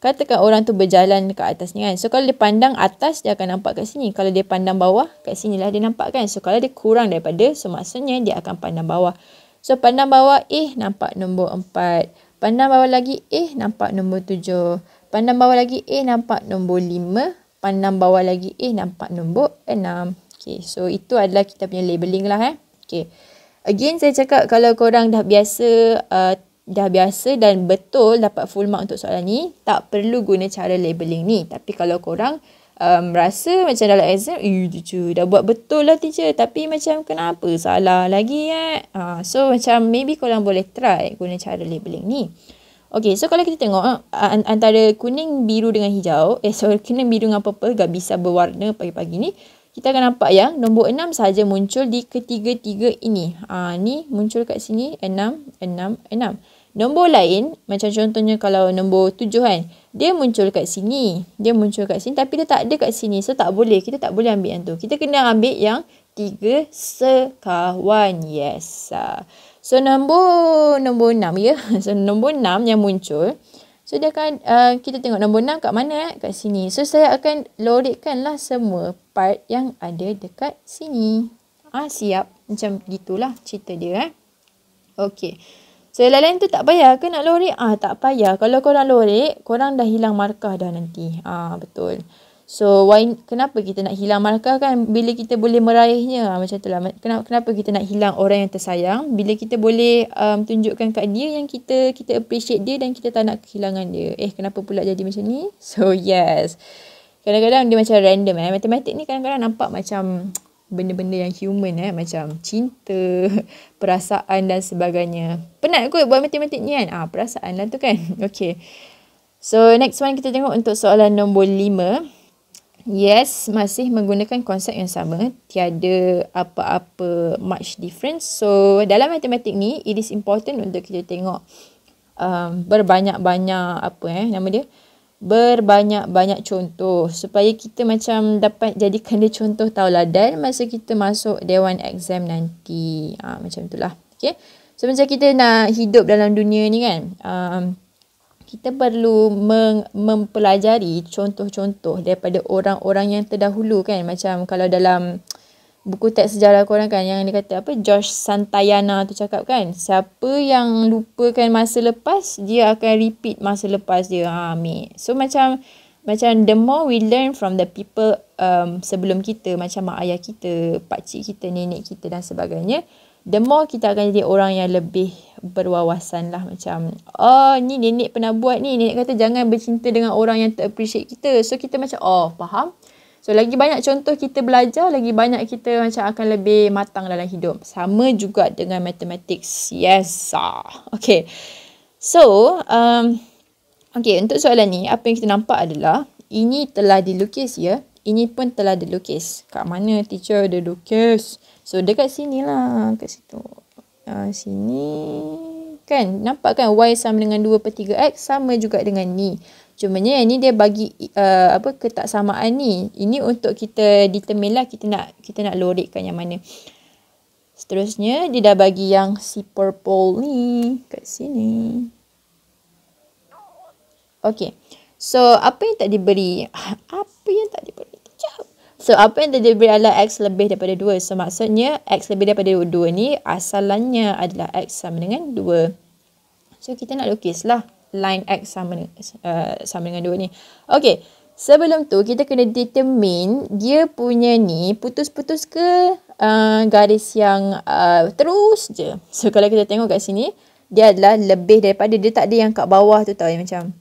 S1: katakan orang tu berjalan ke atas ni kan. So, kalau dia pandang atas, dia akan nampak kat sini. Kalau dia pandang bawah, kat sini lah dia nampak kan. So, kalau dia kurang daripada, so maksudnya dia akan pandang bawah. So, pandang bawah, nampak nombor 4. Pandang bawah lagi, nampak nombor 7. Pandang bawah lagi, nampak nombor 5. Pandang bawah lagi, nampak nombor 6. Okay, so itu adalah kita punya labeling lah Okay. Again, saya cakap kalau korang dah biasa dan betul dapat full mark untuk soalan ni, tak perlu guna cara labeling ni. Tapi kalau korang rasa macam dalam exam, teacher dah buat betul lah teacher, tapi macam kenapa salah lagi so macam maybe korang boleh try guna cara labeling ni. Okay, so kalau kita tengok antara kuning, biru dengan hijau, kuning, biru dengan purple gak bisa berwarna pagi-pagi ni, kita akan nampak yang nombor 6 sahaja muncul di ketiga-tiga ini. Ni muncul kat sini 6, 6, 6. Nombor lain, macam contohnya kalau nombor 7 kan, dia muncul kat sini. Dia muncul kat sini tapi dia tak ada kat sini. So, tak boleh. Kita tak boleh ambil yang tu. Kita kena ambil yang 3 sekawan. Yes. So, nombor 6 ya. So, nombor 6 yang muncul. So dia akan, kita tengok nombor 6 kat mana kat sini. So saya akan lorekkan lah semua part yang ada dekat sini. Siap. Macam gitulah cerita dia. Okay. So yang lain tu tak payah ke nak lorek? Tak payah. Kalau korang lorek, korang dah hilang markah dah nanti. Betul. So kenapa kita nak hilang markah kan? Bila kita boleh meraihnya. Macam tu lah. Kenapa kita nak hilang orang yang tersayang? Bila kita boleh tunjukkan kat dia yang kita appreciate dia dan kita tak nak kehilangan dia. Kenapa pula jadi macam ni? So yes. Kadang-kadang dia macam random. Matematik ni kadang-kadang nampak macam benda-benda yang human macam cinta, perasaan dan sebagainya. Penat kot buat matematik ni kan? Perasaan lah tu kan. Okay. So next one kita tengok untuk soalan nombor 5. Yes, masih menggunakan konsep yang sama. Tiada apa-apa much difference. So dalam matematik ni, it is important untuk kita tengok berbanyak-banyak nama dia? Berbanyak-banyak contoh supaya kita macam dapat jadikan dia contoh tauladan masa kita masuk Dewan Exam nanti. Macam itulah. Okay. So macam kita nak hidup dalam dunia ni kan, kita perlu mempelajari contoh-contoh daripada orang-orang yang terdahulu kan. Macam kalau dalam buku teks sejarah korang kan, yang dia kata George Santayana tu cakap kan, siapa yang lupakan masa lepas, dia akan repeat masa lepas dia. Ambil. So macam the more we learn from the people sebelum kita, macam mak ayah kita, pakcik kita, nenek kita dan sebagainya, the more kita akan jadi orang yang lebih berwawasan lah. Macam, ni nenek pernah buat ni. Nenek kata jangan bercinta dengan orang yang tak appreciate kita. So kita macam, faham. So lagi banyak contoh kita belajar, lagi banyak kita macam akan lebih matang dalam hidup. Sama juga dengan mathematics. Yes. Okay. So, okay, untuk soalan ni, apa yang kita nampak adalah, ini telah dilukis ya. Ini pun telah dilukis. Kat mana teacher dia lukis? So dekat sini lah. Kat situ. Sini. Kan? Nampak kan y sama dengan 2/3x sama juga dengan ni. Cumanya yang ni dia bagi ketaksamaan ni. Ini untuk kita determine lah kita nak lorekkan yang mana. Seterusnya dia dah bagi yang si purple ni kat sini. Okay. So apa yang tak diberi? So apa yang tak diberi adalah x lebih daripada 2. So maksudnya x lebih daripada 2 ni asalannya adalah x sama dengan 2. So kita nak lukis lah line x sama dengan 2 ni. Okay. Sebelum tu kita kena determine dia punya ni putus-putus ke garis yang terus je. So kalau kita tengok kat sini, dia adalah lebih daripada, dia tak ada yang kat bawah tu tau, yang macam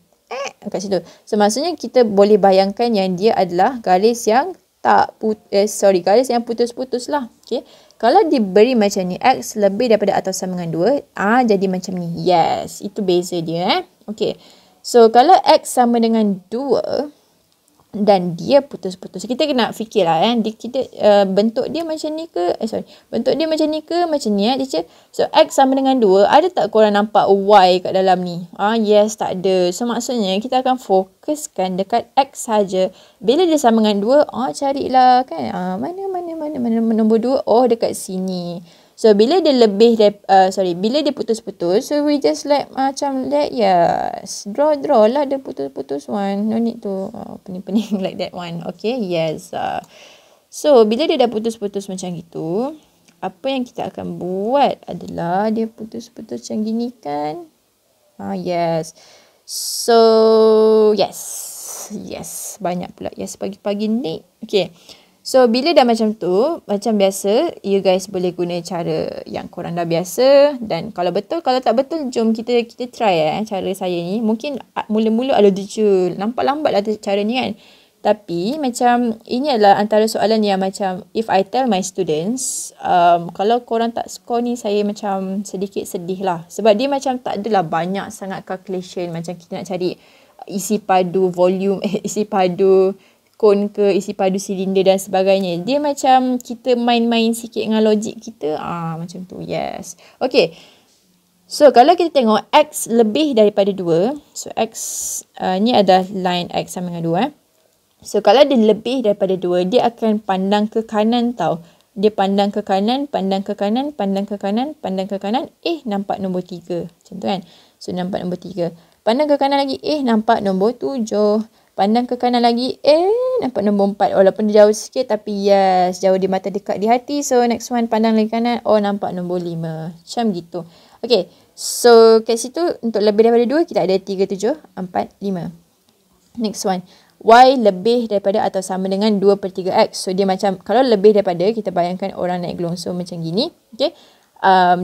S1: kat situ. So maksudnya kita boleh bayangkan yang dia adalah garis yang garis yang putus-putus lah. Okay. Kalau diberi macam ni, x lebih daripada atau sama dengan 2, jadi macam ni. Yes, itu beza dia. Okay. So kalau x sama dengan 2 dan dia putus-putus, kita kena fikir lah bentuk dia macam ni ke, bentuk dia macam ni ke macam ni teacher. So x sama dengan 2, ada tak korang nampak y kat dalam ni? Yes, tak ada. So maksudnya kita akan fokuskan dekat x saja. Bila dia sama dengan 2, carilah kan, mana nombor 2, dekat sini. So bila dia bila dia putus-putus, so we just draw lah the putus-putus one. No need to pening-pening like that one. Okay, yes. So bila dia dah putus-putus macam gitu, apa yang kita akan buat adalah dia putus-putus macam gini kan. Yes. So yes, banyak pula yes pagi-pagi ni. Okay. So, bila dah macam tu, macam biasa, you guys boleh guna cara yang korang dah biasa. Dan kalau betul, kalau tak betul, jom kita try cara saya ni. Mungkin mula-mula ada teacher, nampak lambat lah cara ni kan. Tapi, macam, ini adalah antara soalan yang macam, if I tell my students, kalau korang tak score ni, saya macam sedikit sedih lah. Sebab dia macam tak adalah banyak sangat calculation. Macam kita nak cari isi padu volume, isi padu kon ke, isi padu silinder dan sebagainya. Dia macam kita main-main sikit dengan logik kita. Macam tu. Yes. Okay. So, kalau kita tengok x lebih daripada 2. So, x ni adalah line x sama dengan 2. So, kalau dia lebih daripada 2, dia akan pandang ke kanan tau. Dia pandang ke kanan, pandang ke kanan, pandang ke kanan, pandang ke kanan. Nampak nombor 3. Macam tu kan. So, nampak nombor 3. Pandang ke kanan lagi, nampak nombor 7. Pandang ke kanan lagi, nampak nombor 4. Walaupun dia jauh sikit, tapi yes, jauh di mata, dekat di hati. So, next one, pandang lagi kanan, nampak nombor 5. Macam gitu. Okay, so kat situ, untuk lebih daripada 2, kita ada 3, 7, 4, 5. Next one. Y lebih daripada atau sama dengan 2/3X. So, dia macam, kalau lebih daripada, kita bayangkan orang naik gelongso macam gini. Okay.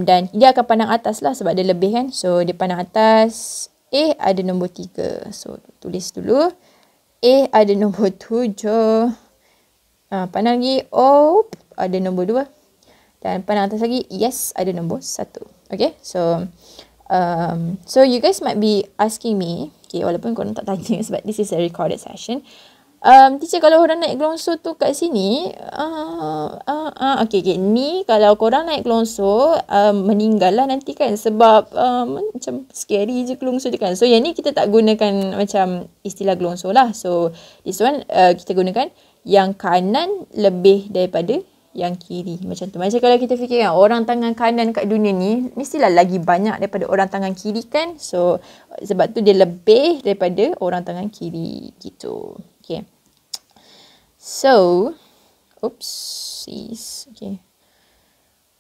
S1: Dan dia akan pandang atas lah sebab dia lebih kan. So, dia pandang atas. A ada nombor 3. So, tulis dulu. A ada nombor 7. Pandang lagi. O ada nombor 2. Dan pandang atas lagi. Yes, ada nombor 1. Okay. So, so you guys might be asking me, okay, walaupun korang tak tanya sebab this is a recorded session. Teacher, kalau orang naik gelongso tu kat sini, okay, ni kalau korang naik gelongso, meninggal lah nanti kan, sebab macam scary je gelongso je kan. So, yang ni kita tak gunakan macam istilah gelongso lah. So, this one kita gunakan yang kanan lebih daripada yang kiri. Macam tu. Macam kalau kita fikirkan orang tangan kanan kat dunia ni, mestilah lagi banyak daripada orang tangan kiri kan. So, sebab tu dia lebih daripada orang tangan kiri. Gitu. Okay. So, oopsies. Okay.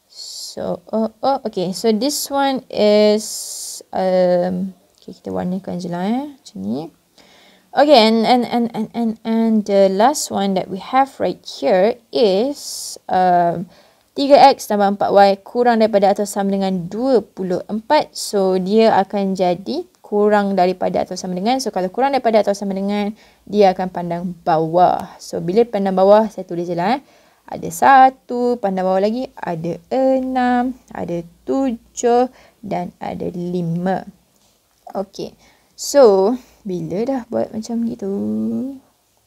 S1: So, okay. So, this one is, okay, kita warnakan je lah macam ni. Okay, and the last one that we have right here is 3x tambah 4y kurang daripada atau sama dengan 24. So, dia akan jadi kurang daripada atau sama dengan. So, kalau kurang daripada atau sama dengan, dia akan pandang bawah. So, bila pandang bawah, saya tulis je lah. Ada 1, pandang bawah lagi, ada 6, ada 7 dan ada 5. Okay, so bila dah buat macam gitu,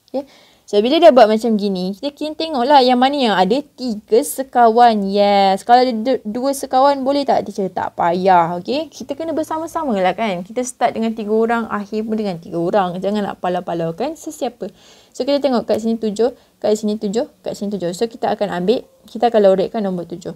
S1: okay. So, bila dah buat macam gini, kita kena tengoklah yang mana yang ada 3 sekawan. Yes. Kalau ada 2 sekawan, boleh tak? Teacher, tak payah. Okay. Kita kena bersama-sama lah kan. Kita start dengan 3 orang, akhir pun dengan 3 orang. Jangan nak palau-palau kan. Sesiapa. So, kita tengok kat sini 7, kat sini 7, kat sini 7. So, kita akan ambil, kita akan lorikkan nombor 7.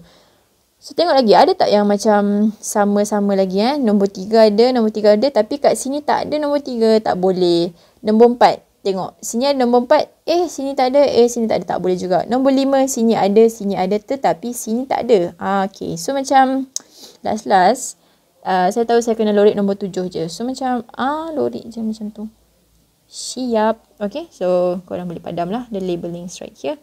S1: So, tengok lagi, ada tak yang macam sama-sama lagi Nombor 3 ada, nombor 3 ada. Tapi kat sini tak ada nombor 3, tak boleh. Nombor 4, tengok. Sini ada nombor 4, sini tak ada, sini tak ada, tak boleh juga. Nombor 5, sini ada, tetapi sini tak ada. Okay, so macam last, saya tahu saya kena lorik nombor 7 je. So, macam, lorik je macam tu. Siap. Okay, so korang boleh padam lah the labelings right here.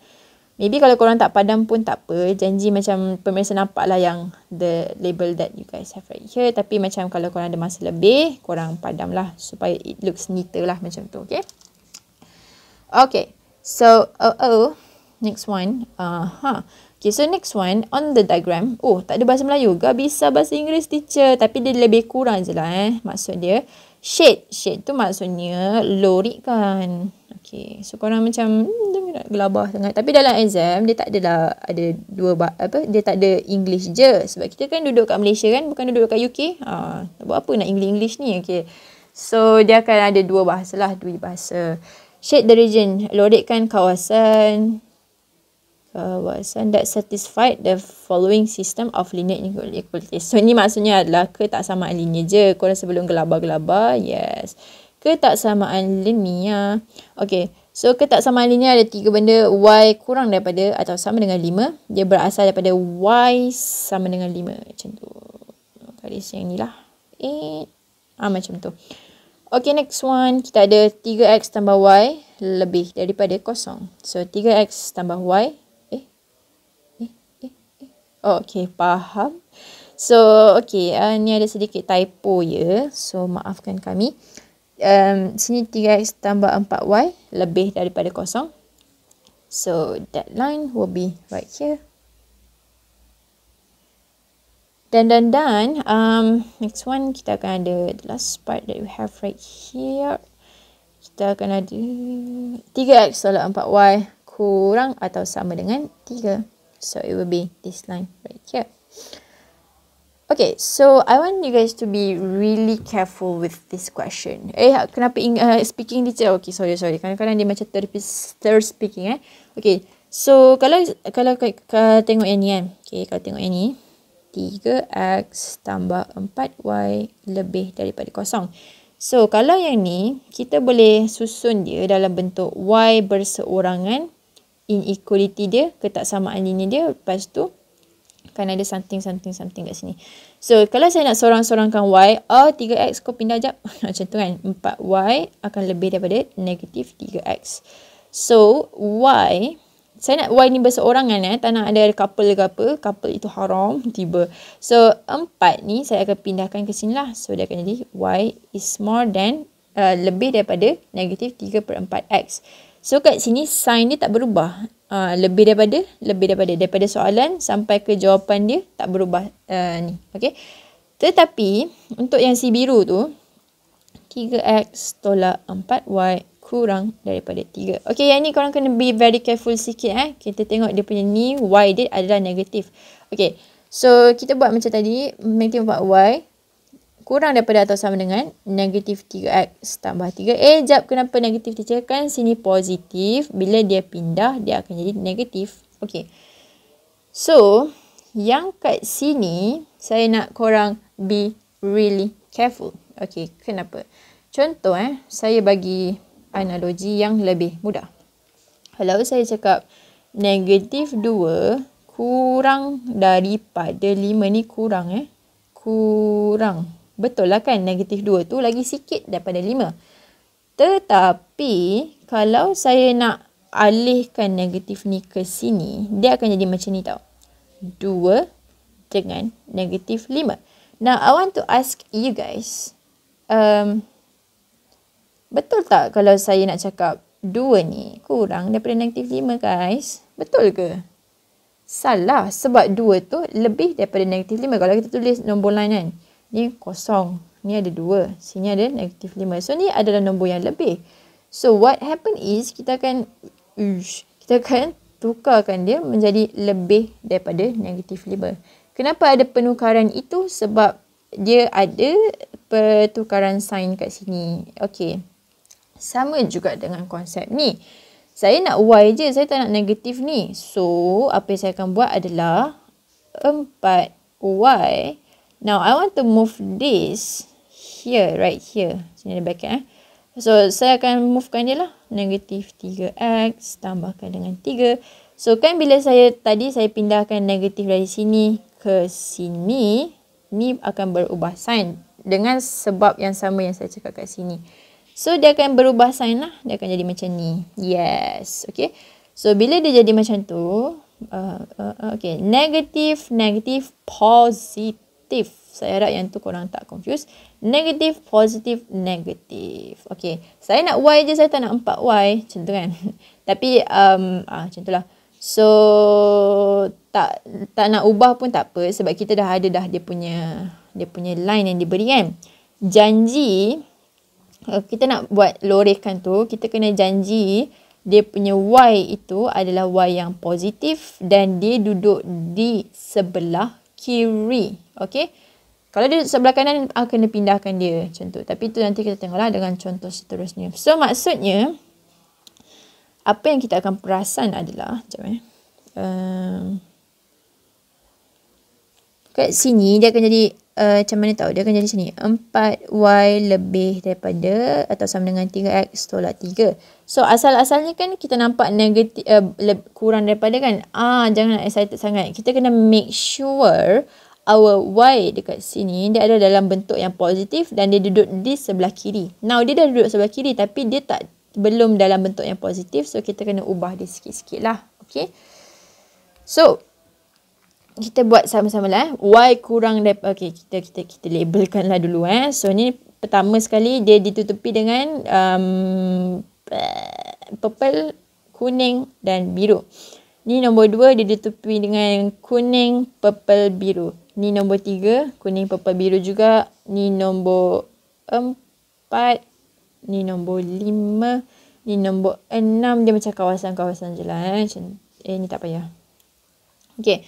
S1: Maybe kalau korang tak padam pun tak apa. Janji macam pemirsa nampak lah yang the label that you guys have right here. Tapi macam kalau korang ada masa lebih, korang padam lah supaya it looks neater lah macam tu. Okay. Okay. So, next one. Okay, so next one on the diagram. Tak ada bahasa Melayu. Gak bisa bahasa Inggeris, teacher. Tapi dia lebih kurang je lah maksud dia. Shade. Shade tu maksudnya lorikkan. Okay, so korang macam gelabah sangat. Tapi dalam exam dia tak adalah ada dia tak ada English je. Sebab kita kan duduk kat Malaysia kan, bukan duduk kat UK. Buat apa nak English ni? Okay. So dia akan ada 2 bahasa lah, 2 bahasa. Shade the region, lorikkan kawasan that satisfied the following system of linear inequalities. So ni maksudnya adalah ketaksamaan linear je. Korang sebelum gelabah-gelabah, yes. Ketaksamaan linear. Okay. So, ketaksamaan linear ada 3 benda. Y kurang daripada atau sama dengan 5. Dia berasal daripada Y sama dengan 5. Macam tu. Garis yang ni lah. Macam tu. Okay, next one. Kita ada 3x tambah Y lebih daripada 0. So, 3x tambah Y. Okay, faham. So, okay. Ni ada sedikit typo ya. So, maafkan kami. Sini 3x tambah 4y lebih daripada 0. So, that line will be right here. Dan, next one, kita akan ada the last part that we have right here. Kita akan ada 3x tolak 4y kurang atau sama dengan 3. So, it will be this line right here. Okay, so I want you guys to be really careful with this question. Kenapa speaking teacher? Okay, sorry. Kadang-kadang dia macam speaking Okay, so kalau tengok yang ni kan. Okay, kalau tengok yang ni. 3x tambah 4y lebih daripada 0. So, kalau yang ni, kita boleh susun dia dalam bentuk Y berseorangan, inequality dia, ketaksamaan linear dia, lepas tu kan ada something kat sini. So, kalau saya nak sorang-sorangkan Y, 3x kau pindah jap. Macam tu kan. 4y akan lebih daripada negatif 3x. So, Y, saya nak Y ni berseorangan tak nak ada couple ke apa. Couple itu haram, tiba. So, 4 ni saya akan pindahkan ke sini lah. So, dia akan jadi Y is more than, lebih daripada negatif 3/4x. So, kat sini sign dia tak berubah. Lebih daripada soalan sampai ke jawapan dia tak berubah ni. Okay. Tetapi, untuk yang si biru tu, 3x tolak 4y kurang daripada 3. Okay, yang ni korang kena be very careful sikit. Kita tengok dia punya ni, y dia adalah negatif. Okay, so kita buat macam tadi, negatif 4y kurang daripada atau sama dengan negatif 3x tambah 3. Jap, kenapa negatif teacher? Kan sini positif, bila dia pindah, dia akan jadi negatif. Okay, so yang kat sini, saya nak korang be really careful. Okay, kenapa? Contoh saya bagi analogi yang lebih mudah. Kalau saya cakap negatif 2 kurang daripada 5 ni kurang kurang. Betul lah kan, negatif 2 tu lagi sikit daripada 5. Tetapi kalau saya nak alihkan negatif ni ke sini, dia akan jadi macam ni tau. 2 dengan negatif 5. Now, I want to ask you guys, betul tak kalau saya nak cakap 2 ni kurang daripada negatif 5 guys? Betul ke? Salah, sebab 2 tu lebih daripada negatif 5. Kalau kita tulis nombor lain kan, ni kosong, ni ada 2, sini ada negatif 5. So, ni adalah nombor yang lebih. So, what happen is, kita akan tukarkan dia menjadi lebih daripada negatif 5. Kenapa ada penukaran itu? Sebab dia ada pertukaran sign kat sini. Okay. Sama juga dengan konsep ni. Saya nak y je, saya tak nak negatif ni. So, apa yang saya akan buat adalah 4y. Now, I want to move this here, right here. Sini ada bracket So, saya akan movekan dia lah. Negatif 3x tambahkan dengan 3. So, kan bila tadi saya pindahkan negatif dari sini ke sini, ni akan berubah sign dengan sebab yang sama yang saya cakap kat sini. So, dia akan berubah sign lah. Dia akan jadi macam ni. Yes. Okay. So, bila dia jadi macam tu, okay. Negatif, positif. Saya harap yang tu korang tak confuse. Negatif, positif, negatif. Okay. Saya nak y je, saya tak nak 4y. Macam tu kan. Tapi, macam tu lah. So, tak nak ubah pun tak apa. Sebab kita dah ada dia punya line yang diberi kan. Janji, kita nak buat lorehkan tu, kita kena janji dia punya y itu adalah y yang positif dan dia duduk di sebelah kiri. Okay. Kalau dia duduk sebelah kanan, kena pindahkan dia macam tu. Tapi tu nanti kita tengoklah dengan contoh seterusnya. So, maksudnya, apa yang kita akan perasan adalah, kat sini dia akan jadi macam mana tahu? Dia akan jadi sini. 4y lebih daripada atau sama dengan 3x tolak 3. So, asal-asalnya kan kita nampak negatif, kurang daripada kan. Jangan excited sangat. Kita kena make sure our y dekat sini, dia ada dalam bentuk yang positif dan dia duduk di sebelah kiri. Now, dia dah duduk sebelah kiri tapi dia belum dalam bentuk yang positif. So, kita kena ubah dia sikit-sikit lah. Okay. So, kita buat sama-sama lah. Y kurang daripada, okay, kita labelkan lah dulu. So, ni pertama sekali dia ditutupi dengan purple, kuning dan biru. Ni nombor 2 dia ditutupi dengan kuning, purple, biru. Ni nombor 3, kuning, purple, biru juga. Ni nombor 4, ni nombor 5, ni nombor 6. Dia macam kawasan-kawasan je lah. Ni tak payah. Okay.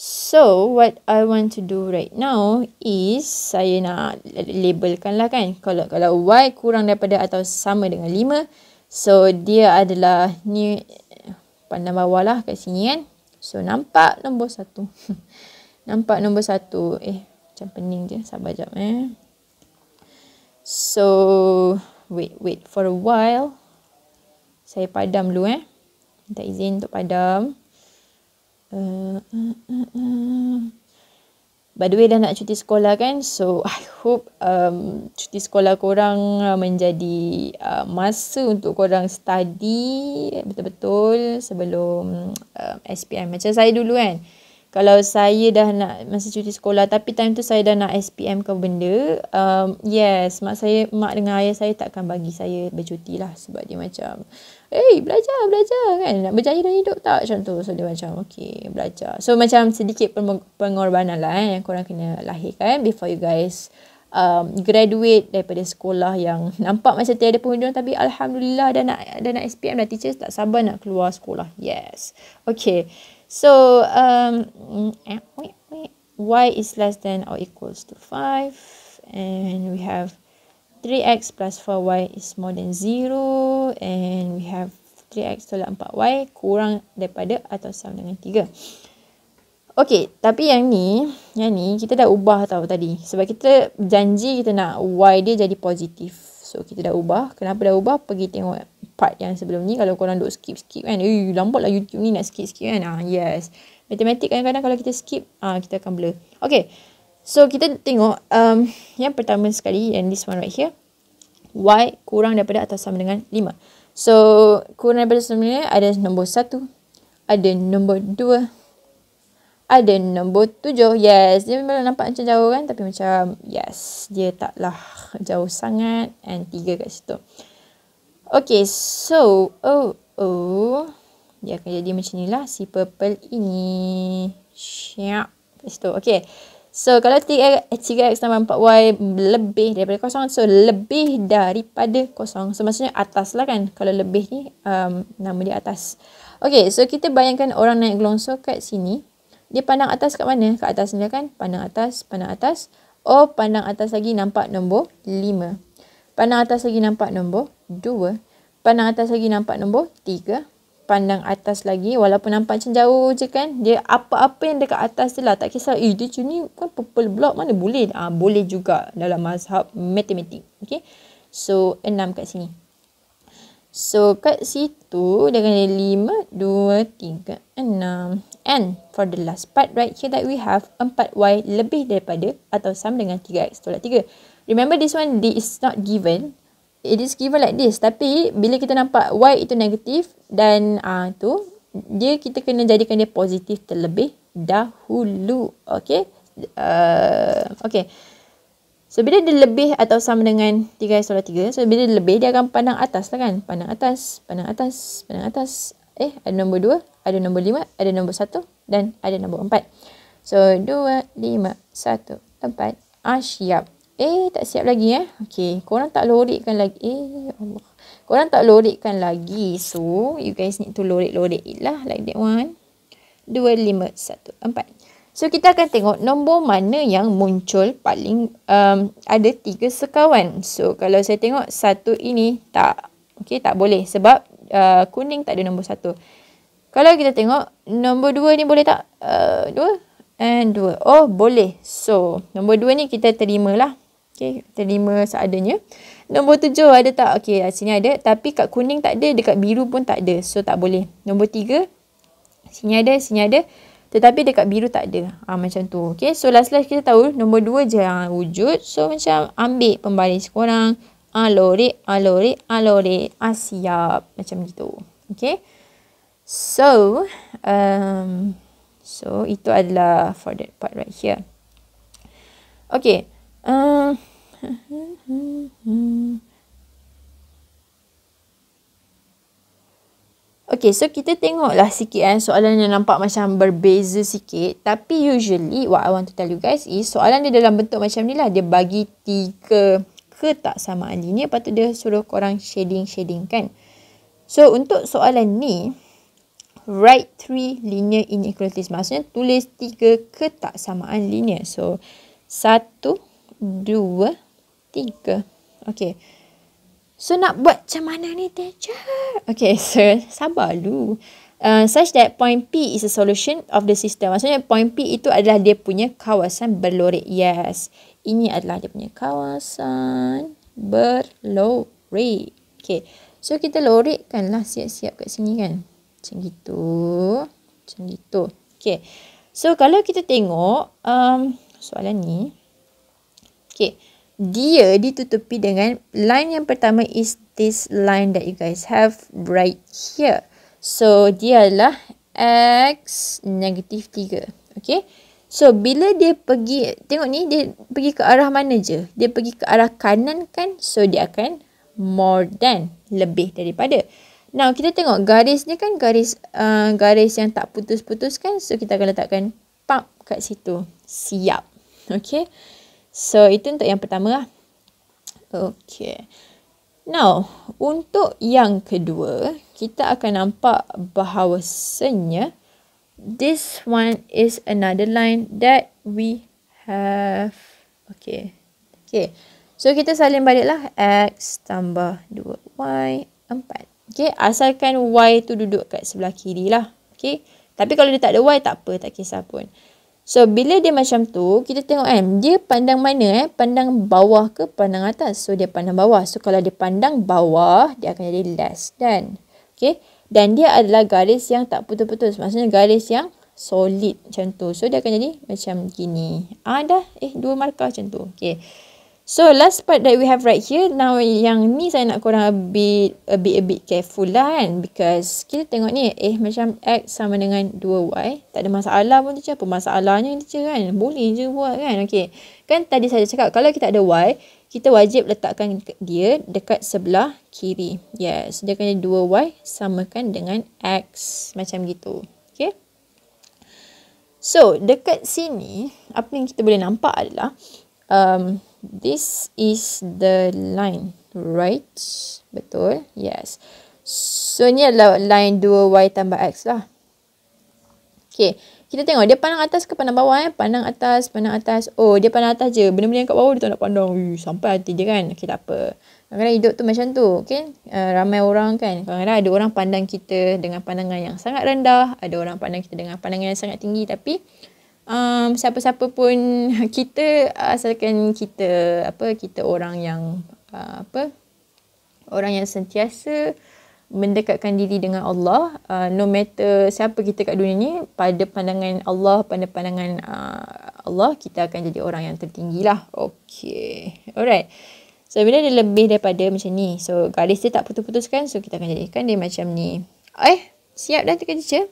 S1: So, what I want to do right now is, saya nak labelkan lah kan. Kalau y kurang daripada atau sama dengan 5, so dia adalah, ni pandang bawah lah kat sini kan. So, nampak nombor 1. Nampak nombor 1. Macam pening je. Sabar jap So, wait for a while. Saya padam dulu Minta izin untuk padam. By the way, dah nak cuti sekolah kan. So, I hope cuti sekolah korang menjadi masa untuk korang study betul-betul sebelum SPM. Macam saya dulu kan. Kalau saya dah nak masa cuti sekolah tapi time tu saya dah nak SPM ke benda, yes, mak dengan ayah saya takkan bagi saya bercuti lah sebab dia macam, belajar kan, nak berjaya dalam hidup tak macam tu. So dia macam okay, belajar. So macam sedikit pengorbanan lah yang korang kena lahirkan before you guys graduate daripada sekolah yang nampak macam tiada penghujung, tapi Alhamdulillah dah nak SPM dah. Teachers tak sabar nak keluar sekolah. Yes. Okay. So, y is less than or equals to 5. And we have 3x plus 4y is more than 0. And we have 3x tolak 4y kurang daripada atau sama dengan 3. Okay, tapi yang ni kita dah ubah tau tadi. Sebab kita janji kita nak y dia jadi positif. So, kita dah ubah. Kenapa dah ubah? Pergi tengok part yang sebelum ni. Kalau korang duk skip kan. Lambat lah YouTube ni nak skip kan. Yes. Matematik kadang-kadang kalau kita skip, kita akan blur. Okay. So, kita tengok yang pertama sekali. And this one right here. Y kurang daripada atau sama dengan 5. So, kurang daripada sama dengan ada nombor 1. Ada nombor 2. Ada nombor 7. Yes, dia memang nampak macam jauh kan. Tapi macam, yes, dia taklah jauh sangat. And 3 kat situ. Okay, so, dia akan jadi macam ni lah. Si purple ini. Siap. Kat situ. Okay. So, kalau 3x tambah 4y lebih daripada kosong. So, lebih daripada kosong. So, maksudnya atas lah kan. Kalau lebih ni, nama dia atas. Okay, so kita bayangkan orang naik gelongso kat sini. Dia pandang atas kat mana? Kat atas ni kan? Pandang atas. Oh, pandang atas lagi nampak nombor 5. Pandang atas lagi nampak nombor 2. Pandang atas lagi nampak nombor 3. Pandang atas lagi, walaupun nampak macam jauh je kan. Dia apa-apa yang dekat atas je lah. Tak kisah, dia macam ni kan purple block mana boleh? Boleh juga dalam mazhab matematik. Okay. So, 6 kat sini. So, kat situ, dia akan ada 5, 2, 3, 6. And for the last part right here that we have, 4y lebih daripada atau sama dengan 3x tolak 3. Remember this one is not given. It is given like this. Tapi, bila kita nampak y itu negatif dan kita kena jadikan dia positif terlebih dahulu. Okay. Okay. So, bila dia lebih atau sama dengan 3x tolak 3. So, bila dia lebih, dia akan pandang atas lah kan. Pandang atas. Ada nombor 2, ada nombor 5, ada nombor 1 dan ada nombor 4. So, 2, 5, 1, 4. Siap. Tak siap lagi Okay, korang tak lorekkan lagi. Allah. Korang tak lorekkan lagi. So, you guys need to lorek it lah. Like that one. 2, 5, 1, 4. So, kita akan tengok nombor mana yang muncul paling ada 3 sekawan. So, kalau saya tengok 1 ini tak. Okay, tak boleh. Sebab kuning tak ada nombor 1. Kalau kita tengok nombor 2 ni boleh tak? 2 and 2. Oh, boleh. So, nombor 2 ni kita terima lah. Okay, terima seadanya. Nombor 7 ada tak? Okay, sini ada. Tapi kat kuning tak ada. Dekat biru pun tak ada. So, tak boleh. Nombor 3. Sini ada. Tetapi dekat biru tak ada. Macam tu. Okay, so last kita tahu nombor 2 je yang wujud. So, macam ambil pembaris korang. Lorek. Siap. Macam gitu. Okay. So, itu adalah for that part right here. Okay. Okay, so kita tengoklah sikit soalan yang nampak macam berbeza sikit. Tapi usually what I want to tell you guys is soalan dia dalam bentuk macam ni lah. Dia bagi 3 ketaksamaan linear. Lepas tu dia suruh korang shading kan. So, untuk soalan ni, write 3 linear inequalities. Maksudnya tulis 3 ketaksamaan linear. So, 1, 2, 3. Okay. So, nak buat macam mana ni, teacher? Okay, so, sabar dulu. Such that point P is a solution of the system. Maksudnya, point P itu adalah dia punya kawasan berlorek. Yes. Ini adalah dia punya kawasan berlorek. Okay. So kita lorekkan lah siap-siap kat sini kan. Macam gitu. Macam gitu. Okay. So kalau kita tengok soalan ni. Okay. Dia ditutupi dengan line yang pertama is this line that you guys have right here. So dia adalah X negatif 3. Okay. So bila dia pergi, tengok ni dia pergi ke arah mana je? Dia pergi ke arah kanan kan? So dia akan more than, lebih daripada. Now kita tengok garis ni kan garis yang tak putus-putus kan? So kita akan letakkan pump kat situ. Siap. Okay. So itu untuk yang pertama lah. Okay. Now untuk yang kedua, kita akan nampak bahawasanya this one is another line that we have. Okay. Okay. So kita salin baliklah X tambah 2Y 4. Okay. Asalkan Y tu duduk kat sebelah kiri lah. Okay. Tapi kalau dia tak ada Y tak apa. Tak kisah pun. So bila dia macam tu, kita tengok kan. Dia pandang mana Pandang bawah ke pandang atas? So dia pandang bawah. So kalau dia pandang bawah, dia akan jadi less than. Okay. Dan dia adalah garis yang tak putus-putus. Maksudnya garis yang solid macam tu. So dia akan jadi macam gini. Dah. 2 markah macam tu. Okay. So last part that we have right here. Now yang ni saya nak korang a bit careful lah kan. Because kita tengok ni. Macam X sama dengan 2Y. Tak ada masalah pun teacher. Apa masalahnya teacher kan? Boleh je buat kan. Okay. Kan tadi saya cakap kalau kita ada Y. Kita wajib letakkan dia dekat sebelah kiri. Yes. Dia akan jadi 2Y samakan dengan X. Macam gitu. Okay. So dekat sini. Apa yang kita boleh nampak adalah. This is the line, right? Betul? Yes. So, ni adalah line 2Y tambah X lah. Okay. Kita tengok, dia pandang atas ke pandang bawah Pandang atas, pandang atas. Oh, dia pandang atas je. Benda-benda yang kat bawah dia tak nak pandang. Sampai hati dia kan. Okay, tak apa. Kadang-kadang hidup tu macam tu. Okay. Ramai orang kan. Kadang-kadang ada orang pandang kita dengan pandangan yang sangat rendah. Ada orang pandang kita dengan pandangan yang sangat tinggi. Tapi, siapa-siapa pun kita, asalkan kita kita orang yang orang yang sentiasa mendekatkan diri dengan Allah, no matter siapa kita kat dunia ni, pada pandangan Allah, pada pandangan Allah, kita akan jadi orang yang tertinggi lah. Okay. Alright. So bila dia lebih daripada macam ni, so garis dia tak putus-putus kan, so kita akan jadikan dia macam ni. Siap dah teacher?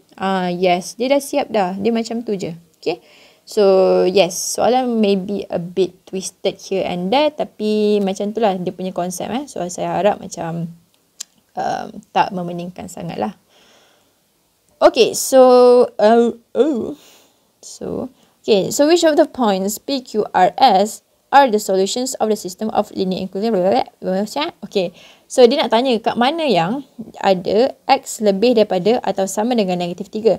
S1: Yes, dia dah siap dah. Dia macam tu je. Okay. So, yes. Soalan maybe a bit twisted here and there. Tapi macam tu lah dia punya konsep. So, saya harap macam tak memeningkan sangat lah. Okay. So, So, which of the points P, Q, R, S are the solutions of the system of linear equilibrium? Okay. So, dia nak tanya kat mana yang ada X lebih daripada atau sama dengan negatif 3.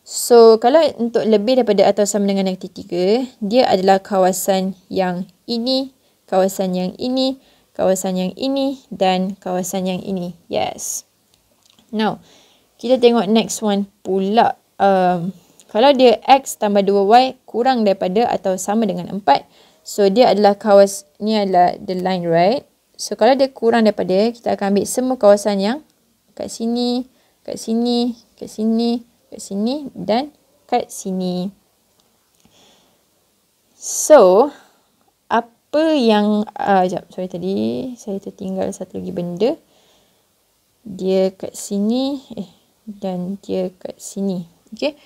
S1: So, kalau untuk lebih daripada atau sama dengan negatif 3, dia adalah kawasan yang ini, kawasan yang ini, kawasan yang ini, dan kawasan yang ini. Yes. Now, kita tengok next one pula. Kalau dia X tambah 2Y kurang daripada atau sama dengan 4, so dia adalah ni adalah the line, right? So, kalau dia kurang daripada, kita akan ambil semua kawasan yang kat sini, kat sini, kat sini, kat sini dan kat sini. So, apa yang sorry tadi saya tertinggal satu lagi benda. Dia kat sini dan dia kat sini. Okay.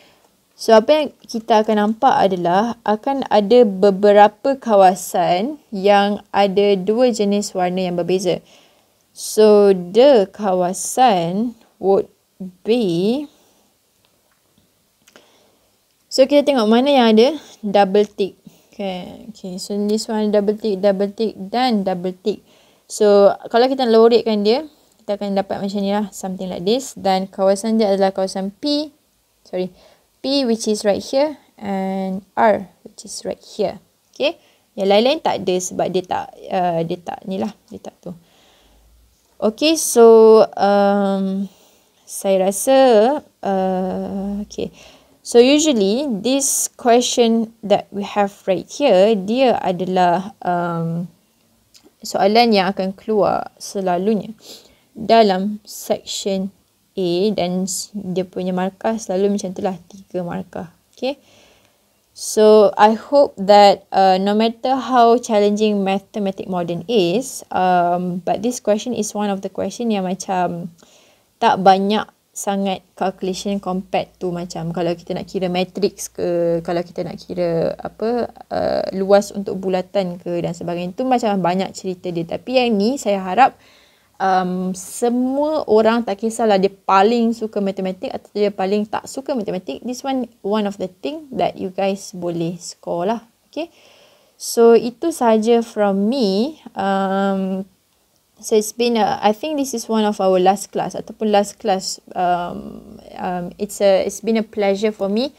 S1: So, apa yang kita akan nampak adalah akan ada beberapa kawasan yang ada dua jenis warna yang berbeza. So, the kawasan would be, so, kita tengok mana yang ada double tick. Okay. So, this one double tick, dan double tick. So, kalau kita lorekkan dia, kita akan dapat macam ni lah. Something like this. Dan kawasan dia adalah kawasan P, which is right here. And R, which is right here. Okay. Yang lain-lain tak ada sebab dia tak ni lah. Dia tak tu. Okay. So, saya rasa, okay. So, usually, this question that we have right here, dia adalah soalan yang akan keluar selalunya dalam section A, dan dia punya markah selalu macam itulah, 3 markah. Okay. So I hope that no matter how challenging mathematics modern is, but this question is one of the question yang macam tak banyak sangat calculation compared to macam kalau kita nak kira matrix ke, kalau kita nak kira luas untuk bulatan ke dan sebagainya, tu macam banyak cerita dia. Tapi yang ni saya harap semua orang, tak kisahlah dia paling suka matematik atau dia paling tak suka matematik, this one of the thing that you guys boleh score lah. Okay, so itu saja from me. So it's been I think this is one of our last class ataupun last class. It's been a pleasure for me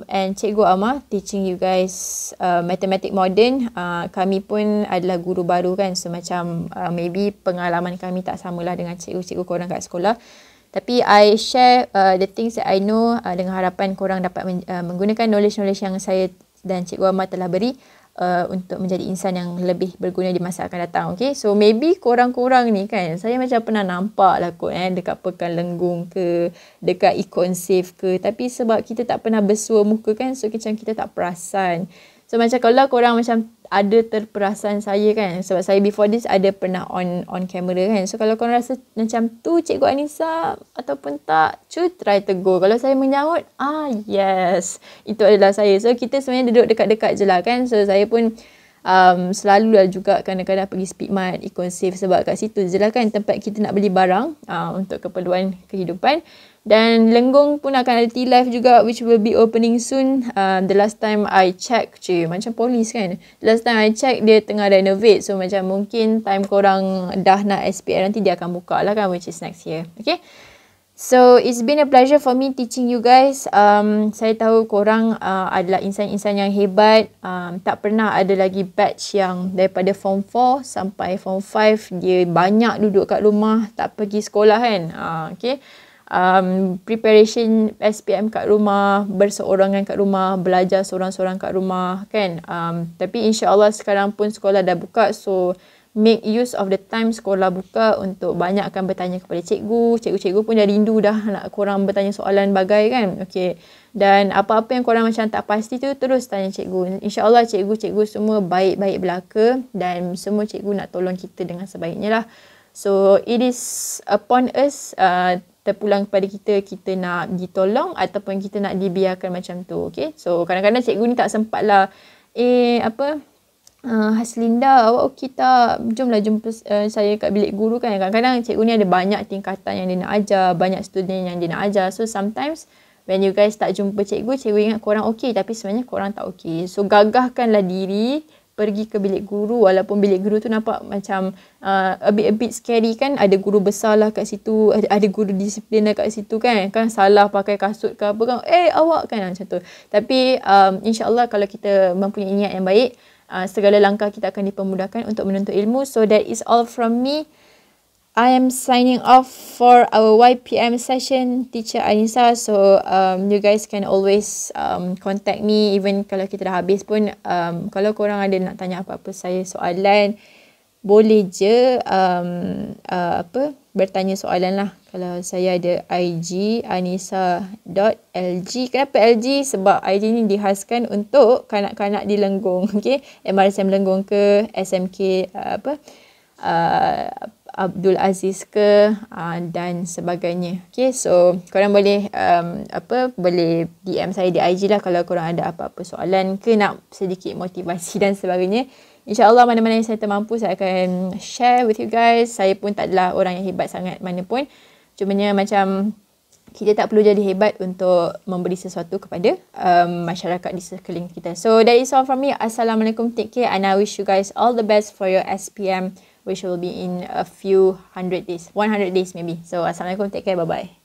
S1: and Cikgu Amar teaching you guys mathematics modern. Kami pun adalah guru baru kan, so macam maybe pengalaman kami tak samalah dengan cikgu-cikgu korang kat sekolah. Tapi I share the things that I know dengan harapan korang dapat menggunakan knowledge-knowledge yang saya dan Cikgu Amar telah beri untuk menjadi insan yang lebih berguna di masa akan datang. Okay, so maybe korang-korang ni kan, saya macam pernah nampak lah kot dekat Pekan Lenggung ke, dekat Econ Safe ke, tapi sebab kita tak pernah bersua muka kan, so macam kita tak perasan. So macam kalau korang macam ada terperasan saya kan, sebab saya before this ada pernah on camera kan, so kalau korang rasa macam tu Cikgu Anissa ataupun tak, try tegur. Kalau saya menyahut, yes, itu adalah saya. So kita sebenarnya duduk dekat-dekat je lah kan. So saya pun selalu lah juga kadang-kadang pergi Speedmart, Econ Safe, sebab kat situ je lah kan tempat kita nak beli barang untuk keperluan kehidupan. Dan Lenggong pun akan ada T-Life juga, which will be opening soon. The last time I check, macam polis kan. The last time I check, dia tengah renovate. So macam mungkin time korang dah nak SPM nanti dia akan buka lah kan, which is next year. Okay. So it's been a pleasure for me teaching you guys. Saya tahu korang adalah insan-insan yang hebat. Tak pernah ada lagi batch yang daripada form 4 sampai form 5 dia banyak duduk kat rumah, tak pergi sekolah kan. Okay. Preparation SPM kat rumah, berseorangan kat rumah, belajar seorang-seorang kat rumah kan. Tapi insya-Allah sekarang pun sekolah dah buka, so make use of the time sekolah buka untuk banyakkan bertanya kepada cikgu. Cikgu-cikgu pun dah rindu dah nak korang bertanya soalan bagai kan. Okay. Dan apa-apa yang korang macam tak pasti tu, terus tanya cikgu. InsyaAllah cikgu-cikgu semua baik-baik belaka dan semua cikgu nak tolong kita dengan sebaiknya lah. So it is upon us, terpulang kepada kita nak ditolong ataupun kita nak dibiarkan macam tu. Okay. So kadang-kadang cikgu ni tak sempat lah, Haslinda, awak okey tak? Jomlah jumpa saya kat bilik guru kan. Kadang-kadang cikgu ni ada banyak tingkatan yang dia nak ajar, banyak student yang dia nak ajar. So sometimes when you guys tak jumpa cikgu, cikgu ingat korang okey tapi sebenarnya korang tak okey. So gagahkanlah diri pergi ke bilik guru, walaupun bilik guru tu nampak macam a bit scary kan. Ada guru besar lah kat situ, ada guru disiplin lah kat situ kan salah pakai kasut ke apa kan, awak kan macam tu. Tapi insyaAllah kalau kita mempunyai niat yang baik, segala langkah kita akan dipermudahkan untuk menuntut ilmu. So that is all from me. I am signing off for our YPM session, Teacher Anissa. So you guys can always contact me, even kalau kita dah habis pun. Kalau korang ada nak tanya apa-apa saya soalan, boleh je bertanya soalan lah. Kalau saya ada IG anissa.lg. Kenapa LG? Sebab IG ni dihaskan untuk kanak-kanak di Lenggong. Okay? MRSM Lenggong ke, SMK Abdul Aziz ke, dan sebagainya. Okay, so korang boleh boleh DM saya di IG lah kalau korang ada apa-apa soalan ke nak sedikit motivasi dan sebagainya. InsyaAllah mana-mana yang saya termampu saya akan share with you guys. Saya pun tak adalah orang yang hebat sangat mana pun. Cumanya macam kita tak perlu jadi hebat untuk memberi sesuatu kepada masyarakat di sekeliling kita. So that is all from me. Assalamualaikum, take care, and I wish you guys all the best for your SPM, which will be in a few 100 days maybe. So assalamualaikum, take care, bye bye.